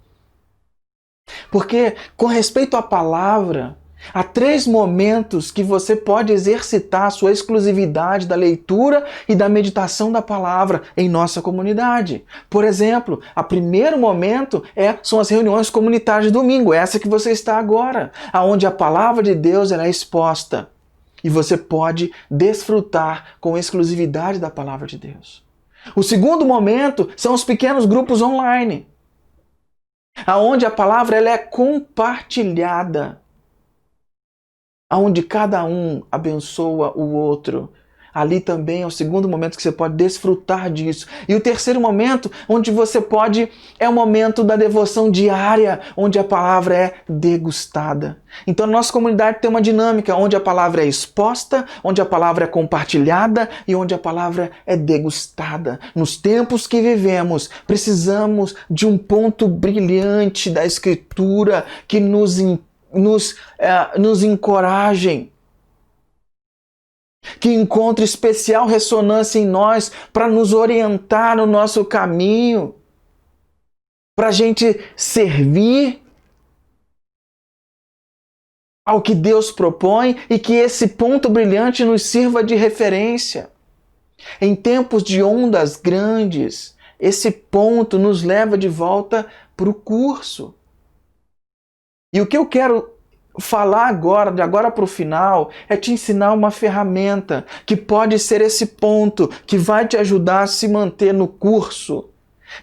Porque, com respeito à palavra, há 3 momentos que você pode exercitar a sua exclusividade da leitura e da meditação da palavra em nossa comunidade. Por exemplo, o primeiro momento são as reuniões comunitárias de domingo, essa que você está agora, onde a palavra de Deus é exposta. E você pode desfrutar com exclusividade da palavra de Deus. O segundo momento são os pequenos grupos online, onde a palavra ela é compartilhada, onde cada um abençoa o outro. Ali também é o segundo momento que você pode desfrutar disso. E o terceiro momento, onde você pode, é o momento da devoção diária, onde a palavra é degustada. Então a nossa comunidade tem uma dinâmica onde a palavra é exposta, onde a palavra é compartilhada e onde a palavra é degustada. Nos tempos que vivemos, precisamos de um ponto brilhante da Escritura que nos encorajem, que encontre especial ressonância em nós para nos orientar no nosso caminho. para a gente servir ao que Deus propõe e que esse ponto brilhante nos sirva de referência. Em tempos de ondas grandes, esse ponto nos leva de volta para o curso. E o que eu quero falar agora, de agora para o final, é te ensinar uma ferramenta que pode ser esse ponto que vai te ajudar a se manter no curso.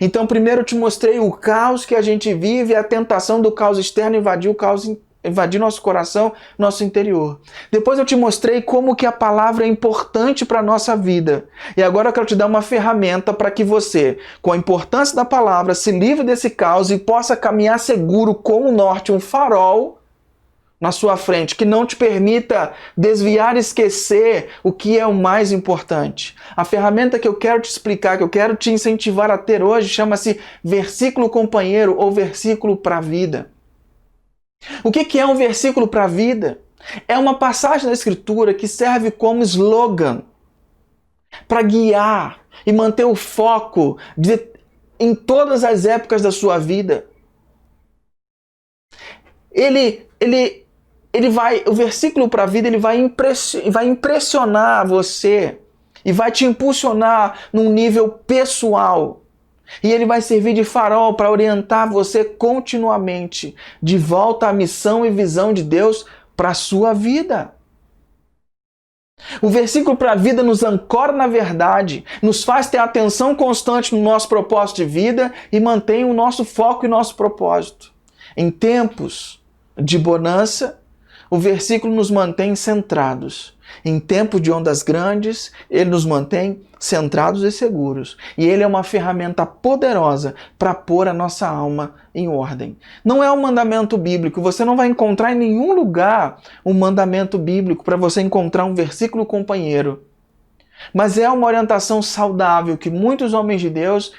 Então, primeiro eu te mostrei o caos que a gente vive, a tentação do caos externo invadir nosso coração, nosso interior. Depois eu te mostrei como que a palavra é importante para a nossa vida. E agora eu quero te dar uma ferramenta para que você, com a importância da palavra, se livre desse caos e possa caminhar seguro com o norte, um farol na sua frente, que não te permita desviar e esquecer o que é o mais importante. A ferramenta que eu quero te explicar, que eu quero te incentivar a ter hoje, chama-se versículo companheiro ou versículo para a vida. O que é um versículo para a vida? É uma passagem da Escritura que serve como slogan para guiar e manter o foco em todas as épocas da sua vida. O versículo para a vida, ele vai impressionar você e vai te impulsionar num nível pessoal. E ele vai servir de farol para orientar você continuamente de volta à missão e visão de Deus para a sua vida. O versículo para a vida nos ancora na verdade, nos faz ter atenção constante no nosso propósito de vida e mantém o nosso foco e nosso propósito. Em tempos de bonança, o versículo nos mantém centrados. Em tempos de ondas grandes, ele nos mantém centrados e seguros. E ele é uma ferramenta poderosa para pôr a nossa alma em ordem. Não é um mandamento bíblico. Você não vai encontrar em nenhum lugar um mandamento bíblico para você encontrar um versículo companheiro. Mas é uma orientação saudável que muitos homens de Deus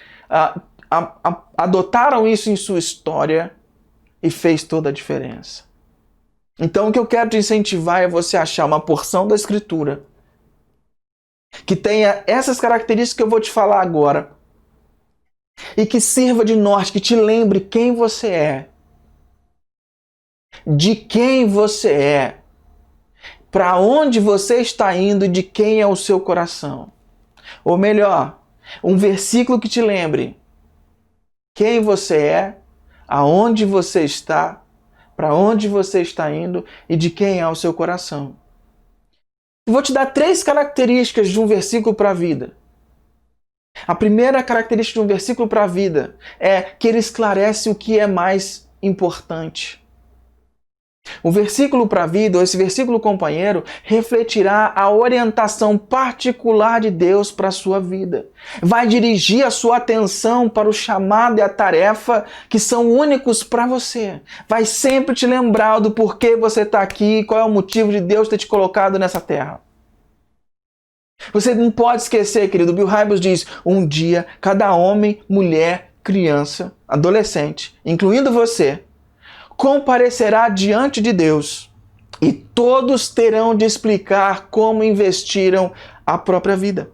adotaram isso em sua história e fez toda a diferença. Então o que eu quero te incentivar é você achar uma porção da Escritura que tenha essas características que eu vou te falar agora e que sirva de norte, que te lembre quem você é, de quem você é, para onde você está indo e de quem é o seu coração. Ou melhor, um versículo que te lembre quem você é, aonde você está, para onde você está indo e de quem é o seu coração. Vou te dar 3 características de um versículo para a vida. A primeira característica de um versículo para a vida é que ele esclarece o que é mais importante. O versículo para a vida, ou esse versículo companheiro, refletirá a orientação particular de Deus para a sua vida. Vai dirigir a sua atenção para o chamado e a tarefa que são únicos para você. Vai sempre te lembrar do porquê você está aqui, qual é o motivo de Deus ter te colocado nessa terra. Você não pode esquecer, querido, Bill Hybels diz, um dia cada homem, mulher, criança, adolescente, incluindo você, comparecerá diante de Deus e todos terão de explicar como investiram a própria vida.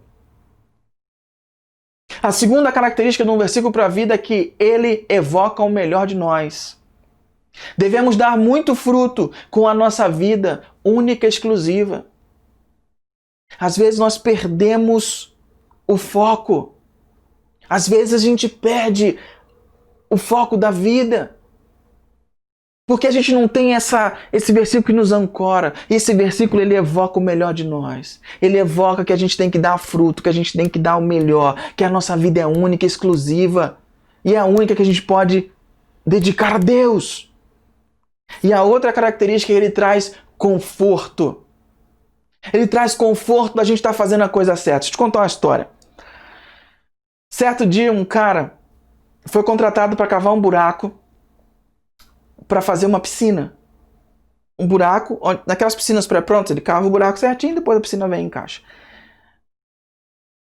A segunda característica de um versículo para a vida é que ele evoca o melhor de nós. Devemos dar muito fruto com a nossa vida única e exclusiva. Às vezes nós perdemos o foco. Às vezes a gente perde o foco da vida. Porque a gente não tem esse versículo que nos ancora. Esse versículo ele evoca o melhor de nós. Ele evoca que a gente tem que dar fruto, que a gente tem que dar o melhor, que a nossa vida é única, exclusiva e é a única que a gente pode dedicar a Deus. E a outra característica é que ele traz conforto. Ele traz conforto da gente estar fazendo a coisa certa. Deixa eu te contar uma história. Certo dia um cara foi contratado para cavar um buraco para fazer uma piscina. Um buraco, naquelas piscinas pré-prontas, ele cava o buraco certinho e depois a piscina vem e encaixa.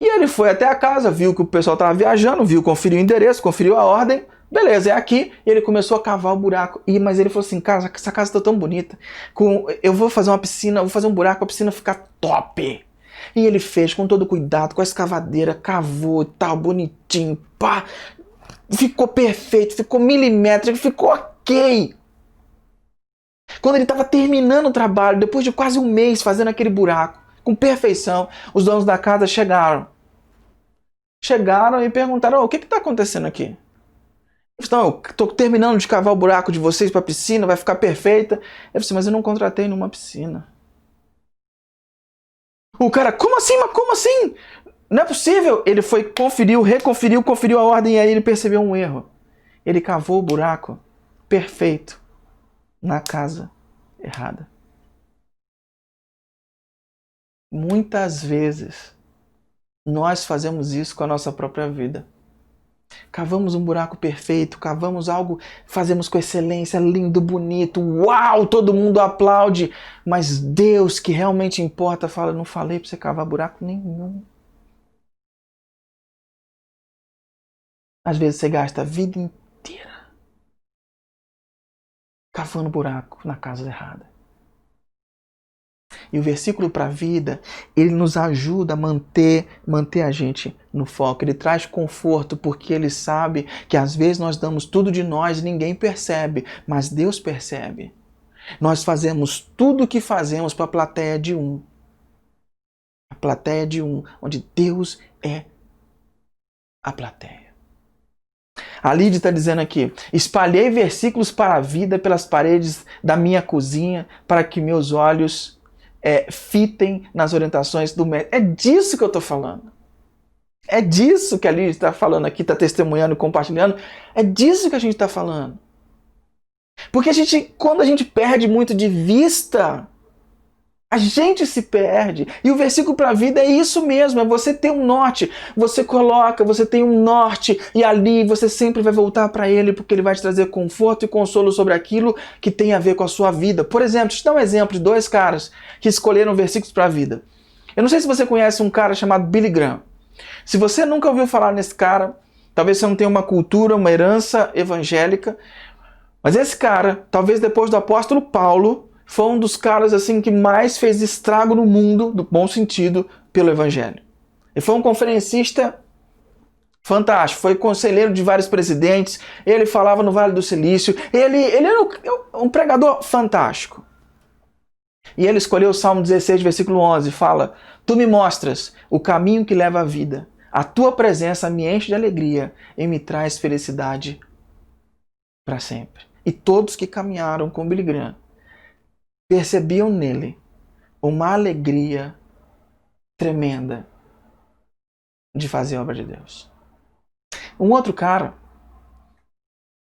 E ele foi até a casa, viu que o pessoal estava viajando, conferiu o endereço, conferiu a ordem. Beleza, é aqui. E ele começou a cavar o buraco. Mas ele falou assim, cara, essa casa está tão bonita. Eu vou fazer uma piscina, vou fazer um buraco para a piscina ficar top. E ele fez com todo cuidado, com a escavadeira, cavou e tal, bonitinho, pá. ficou perfeito, ficou milimétrico, ficou ok. Quando ele estava terminando o trabalho, depois de quase um mês fazendo aquele buraco, com perfeição, os donos da casa chegaram. Chegaram e perguntaram, o que está acontecendo aqui? Então, eu estou terminando de cavar o buraco de vocês para a piscina, vai ficar perfeita. Eu disse, mas eu não contratei numa piscina. O cara, como assim? Mas como assim? Não é possível. Ele foi, conferiu a ordem e aí ele percebeu um erro. Ele cavou o buraco perfeito na casa errada. Muitas vezes nós fazemos isso com a nossa própria vida. Cavamos um buraco perfeito, cavamos algo, fazemos com excelência, lindo, bonito, uau, todo mundo aplaude, mas Deus, que realmente importa, fala, não falei para você cavar buraco nenhum. Às vezes você gasta a vida inteira cavando buraco na casa errada. E o versículo para a vida, ele nos ajuda a manter a gente no foco. Ele traz conforto porque ele sabe que às vezes nós damos tudo de nós e ninguém percebe, mas Deus percebe. Nós fazemos tudo o que fazemos para a plateia de um. A plateia de um, onde Deus é a plateia. A Lídia está dizendo aqui, espalhei versículos para a vida pelas paredes da minha cozinha para que meus olhos fitem nas orientações do médico. É disso que eu estou falando. É disso que a Lídia está falando aqui, está testemunhando, compartilhando. É disso que a gente está falando. Porque quando a gente perde muito de vista, a gente se perde. E o versículo para a vida é isso mesmo, é você ter um norte. Você tem um norte e ali você sempre vai voltar para ele porque ele vai te trazer conforto e consolo sobre aquilo que tem a ver com a sua vida. Por exemplo, deixa eu te dar um exemplo de 2 caras que escolheram versículos para a vida. Eu não sei se você conhece um cara chamado Billy Graham. Se você nunca ouviu falar nesse cara, talvez você não tenha uma cultura, uma herança evangélica, mas esse cara, talvez depois do apóstolo Paulo, foi um dos caras assim que mais fez estrago no mundo, do bom sentido, pelo evangelho. Ele foi um conferencista fantástico, foi conselheiro de vários presidentes, ele falava no Vale do Silício, ele era um pregador fantástico. E ele escolheu o Salmo 16, versículo 11, fala, tu me mostras o caminho que leva à vida, a tua presença me enche de alegria e me traz felicidade para sempre. E todos que caminharam com Billy Graham percebiam nele uma alegria tremenda de fazer a obra de Deus. Um outro cara,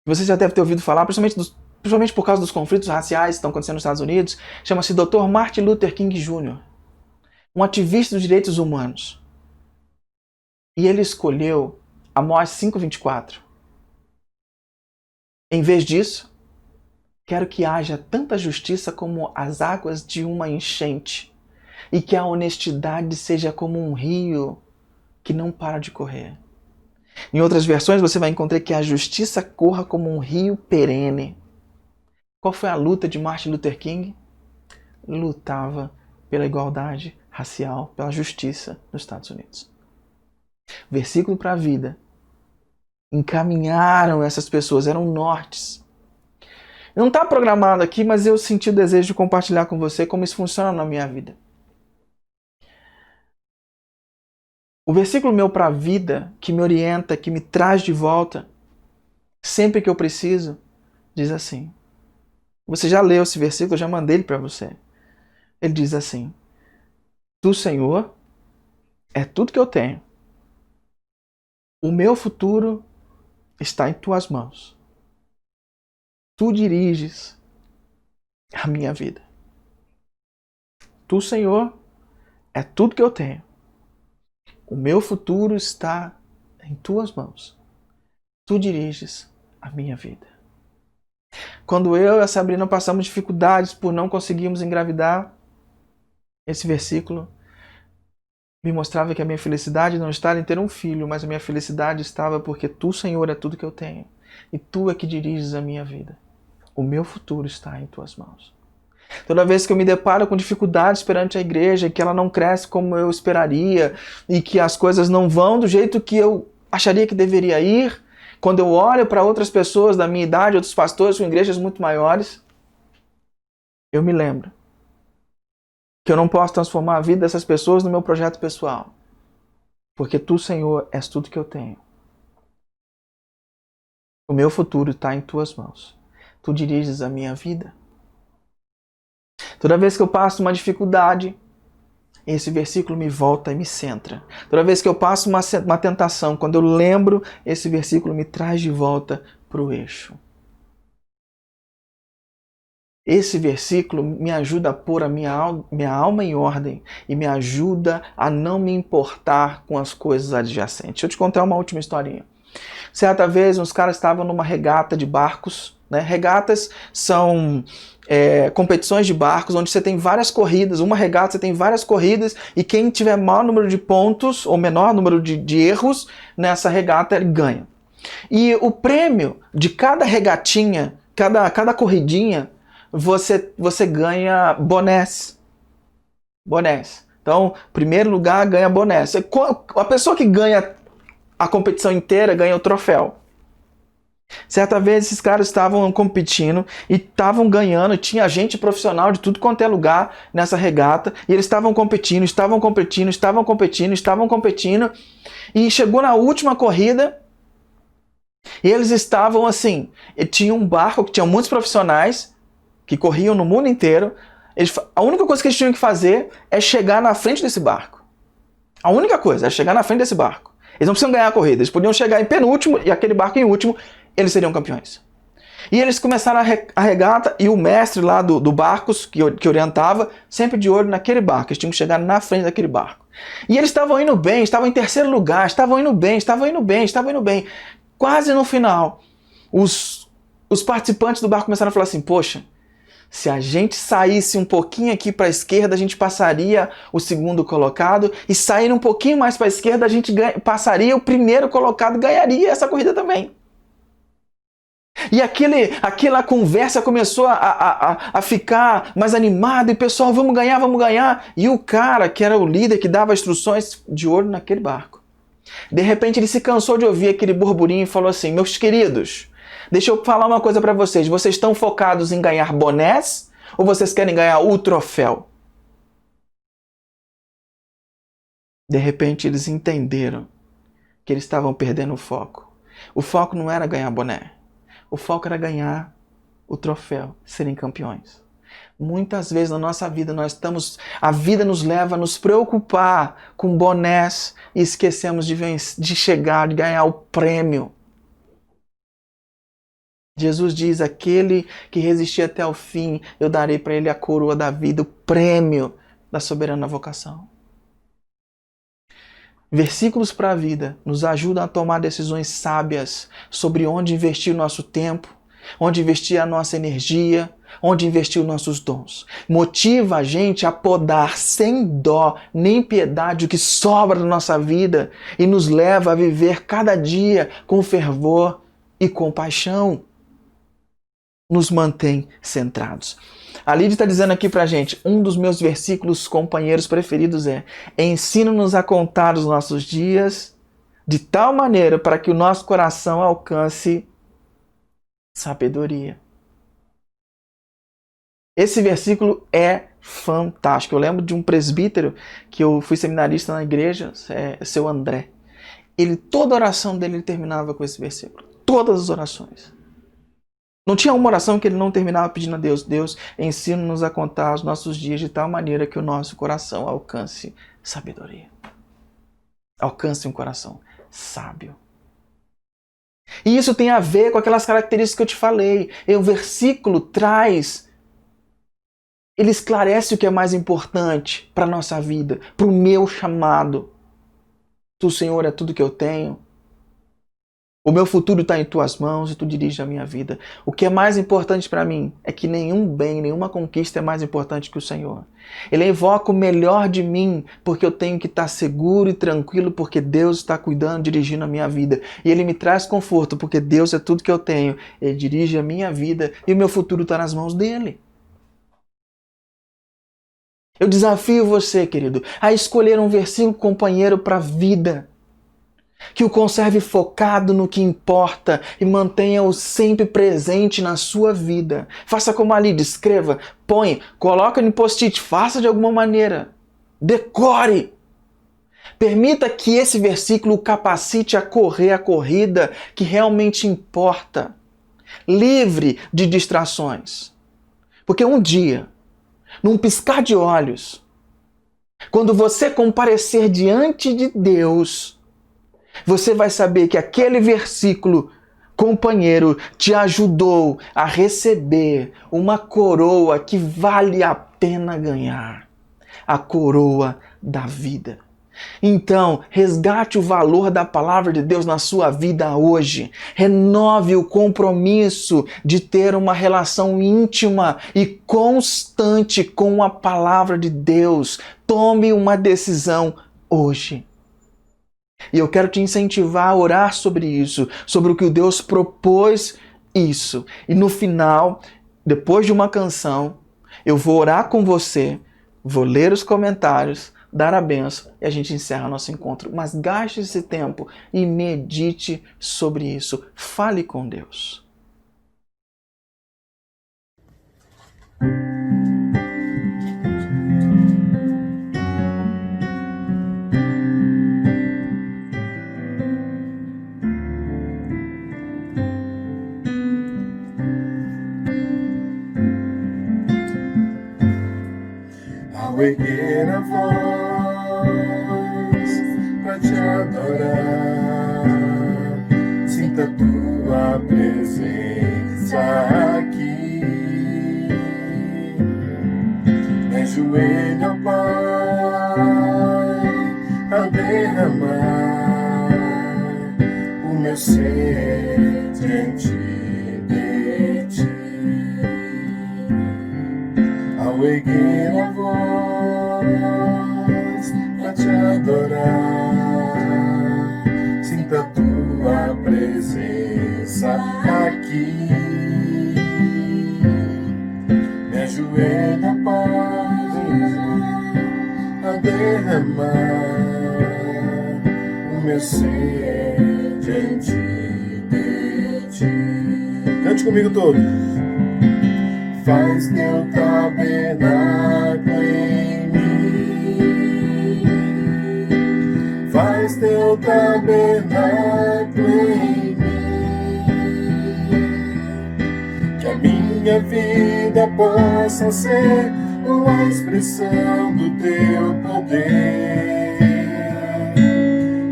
você já deve ter ouvido falar, principalmente por causa dos conflitos raciais que estão acontecendo nos Estados Unidos, chama-se Dr. Martin Luther King Jr., um ativista dos direitos humanos. E ele escolheu Amós 5:24. Em vez disso, quero que haja tanta justiça como as águas de uma enchente, e que a honestidade seja como um rio que não para de correr. Em outras versões você vai encontrar que a justiça corra como um rio perene. Qual foi a luta de Martin Luther King? Ele lutava pela igualdade racial, pela justiça nos Estados Unidos. Versículo para a vida. Encaminharam essas pessoas, eram nortes. Não está programado aqui, mas eu senti o desejo de compartilhar com você como isso funciona na minha vida. O versículo meu para a vida, que me orienta, que me traz de volta, sempre que eu preciso, diz assim. Você já leu esse versículo, eu já mandei ele para você. Ele diz assim, tu, Senhor, é tudo que eu tenho. O meu futuro está em tuas mãos. Tu diriges a minha vida. Tu, Senhor, é tudo que eu tenho. O meu futuro está em tuas mãos. Tu diriges a minha vida. Quando eu e a Sabrina passamos dificuldades por não conseguirmos engravidar, esse versículo me mostrava que a minha felicidade não estava em ter um filho, mas a minha felicidade estava porque tu, Senhor, é tudo que eu tenho. E tu é que diriges a minha vida. O meu futuro está em tuas mãos. Toda vez que eu me deparo com dificuldades perante a igreja, que ela não cresce como eu esperaria, e que as coisas não vão do jeito que eu acharia que deveria ir, Quando eu olho para outras pessoas da minha idade, outros pastores com igrejas muito maiores, eu me lembro que eu não posso transformar a vida dessas pessoas no meu projeto pessoal. Porque tu, Senhor, és tudo que eu tenho. O meu futuro está em tuas mãos. Tu diriges a minha vida. Toda vez que eu passo uma dificuldade, esse versículo me volta e me centra. Toda vez que eu passo uma tentação, quando eu lembro, esse versículo me traz de volta para o eixo. Esse versículo me ajuda a pôr a minha alma em ordem e me ajuda a não me importar com as coisas adjacentes. Deixa eu te contar uma última historinha. Certa vez, uns caras estavam numa regata de barcos. Né? Regatas são competições de barcos onde você tem várias corridas. Uma regata você tem várias corridas e quem tiver maior número de pontos ou menor número de erros nessa regata, ele ganha. E o prêmio de cada regatinha, cada corridinha, você ganha bonés. Bonés. Então, primeiro lugar ganha bonés. A pessoa que ganha a competição inteira ganha o troféu. Certa vez esses caras estavam competindo e estavam ganhando, tinha gente profissional de tudo quanto é lugar nessa regata, e eles estavam competindo, e chegou na última corrida, e eles estavam assim, tinha um barco que tinha muitos profissionais, que corriam no mundo inteiro. A única coisa que eles tinham que fazer é chegar na frente desse barco. A única coisa é chegar na frente desse barco. Eles não precisam ganhar a corrida, eles podiam chegar em penúltimo e aquele barco em último, eles seriam campeões. E eles começaram a regata e o mestre lá do barcos, que orientava, sempre de olho naquele barco. Eles tinham que chegar na frente daquele barco. E eles estavam indo bem, estavam em terceiro lugar, estavam indo bem. Quase no final, os participantes do barco começaram a falar assim, poxa, se a gente saísse um pouquinho aqui para a esquerda, a gente passaria o segundo colocado. E saindo um pouquinho mais para a esquerda, a gente passaria o primeiro colocado, ganharia essa corrida também. E aquela conversa começou a ficar mais animada. E pessoal, vamos ganhar. E o cara, que era o líder, que dava instruções, de olho naquele barco. De repente ele se cansou de ouvir aquele burburinho e falou assim, meus queridos, deixa eu falar uma coisa para vocês. Vocês estão focados em ganhar bonés ou vocês querem ganhar o troféu? De repente eles entenderam que eles estavam perdendo o foco. O foco não era ganhar boné. O foco era ganhar o troféu, serem campeões. Muitas vezes na nossa vida a vida nos leva a nos preocupar com bonés e esquecemos de chegar, de ganhar o prêmio. Jesus diz, aquele que resistir até o fim, eu darei para ele a coroa da vida, o prêmio da soberana vocação. Versículos para a vida nos ajudam a tomar decisões sábias sobre onde investir o nosso tempo, onde investir a nossa energia, onde investir os nossos dons. Motiva a gente a podar sem dó nem piedade o que sobra da nossa vida e nos leva a viver cada dia com fervor e compaixão. Nos mantém centrados. A Lídia está dizendo aqui pra gente, um dos meus versículos companheiros preferidos é: ensina-nos a contar os nossos dias de tal maneira para que o nosso coração alcance sabedoria. Esse versículo é fantástico. Eu lembro de um presbítero que eu fui seminarista na igreja, seu André. Toda a oração dele terminava com esse versículo. Todas as orações. Não tinha uma oração que ele não terminava pedindo a Deus, Deus, ensina-nos a contar os nossos dias de tal maneira que o nosso coração alcance sabedoria. Alcance um coração sábio. E isso tem a ver com aquelas características que eu te falei. O versículo ele esclarece o que é mais importante para a nossa vida, para o meu chamado. Tu, Senhor, é tudo que eu tenho. O meu futuro está em tuas mãos e tu diriges a minha vida. O que é mais importante para mim é que nenhum bem, nenhuma conquista é mais importante que o Senhor. Ele invoca o melhor de mim porque eu tenho que estar seguro e tranquilo porque Deus está cuidando, dirigindo a minha vida. E Ele me traz conforto porque Deus é tudo que eu tenho. Ele dirige a minha vida e o meu futuro está nas mãos dEle. Eu desafio você, querido, a escolher um versículo companheiro para a vida. que o conserve focado no que importa e mantenha-o sempre presente na sua vida. Faça como ali, escreva, põe, coloca no post-it, faça de alguma maneira. Decore! Permita que esse versículo o capacite a correr a corrida que realmente importa. Livre de distrações. Porque um dia, num piscar de olhos, quando você comparecer diante de Deus, você vai saber que aquele versículo, companheiro, te ajudou a receber uma coroa que vale a pena ganhar. A coroa da vida. Então, resgate o valor da palavra de Deus na sua vida hoje. Renove o compromisso de ter uma relação íntima e constante com a palavra de Deus. Tome uma decisão hoje. E eu quero te incentivar a orar sobre isso, sobre o que Deus propôs isso. E no final, depois de uma canção, eu vou orar com você, vou ler os comentários, dar a benção e a gente encerra nosso encontro. Mas gaste esse tempo e medite sobre isso. Fale com Deus. Ao erguer a voz pra te adorar, sinta tua presença aqui. Me ajoelho ao Pai ao derramar o meu ser diante de ti. Ao erguer a voz pra te adorar, sinta tua presença aqui. Me ajoelho, Pai, a derramar o meu ser diante de ti. Cante comigo todos. Faz teu tabernáculo em mim. Faz teu tabernáculo em mim. Que a minha vida possa ser uma expressão do teu poder.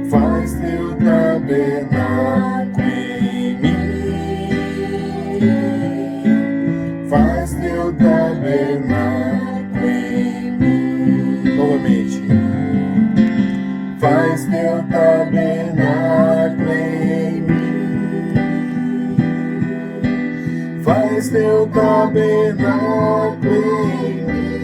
Faz teu tabernáculo em mim. Faz teu tabernáculo em mim. Novamente. Faz teu tabernáculo em mim. Faz teu tabernáculo em mim.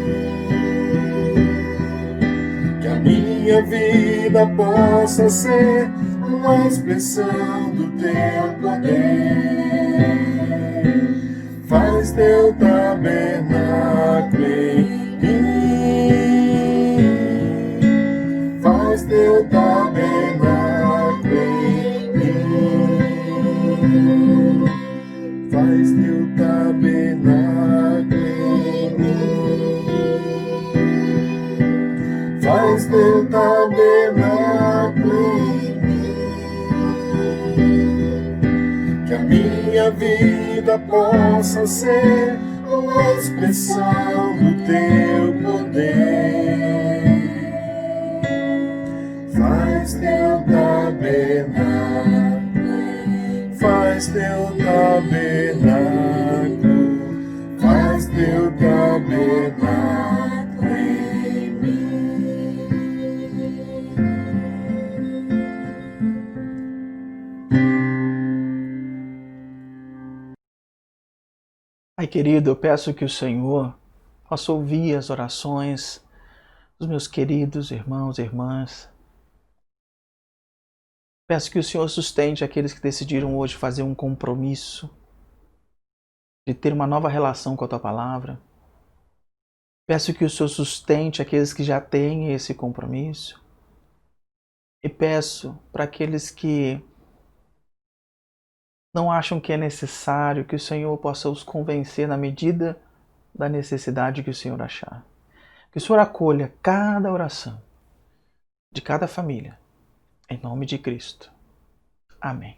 Que a minha vida possa ser uma expressão do teu poder. Faz teu tabernáculo em mim. Faz teu tabernáculo em mim. Faz teu tabernáculo em mim. Faz teu tabernáculo em mim. Que a minha vida possa ser uma expressão do teu poder. Faz teu tabernáculo, faz teu tabernáculo, faz teu tabernáculo em mim. Pai querido, eu peço que o Senhor possa ouvir as orações dos meus queridos irmãos e irmãs. Peço que o Senhor sustente aqueles que decidiram hoje fazer um compromisso de ter uma nova relação com a Tua Palavra. Peço que o Senhor sustente aqueles que já têm esse compromisso. E peço para aqueles que não acham que é necessário, que o Senhor possa os convencer na medida da necessidade que o Senhor achar. Que o Senhor acolha cada oração de cada família. Em nome de Cristo. Amém.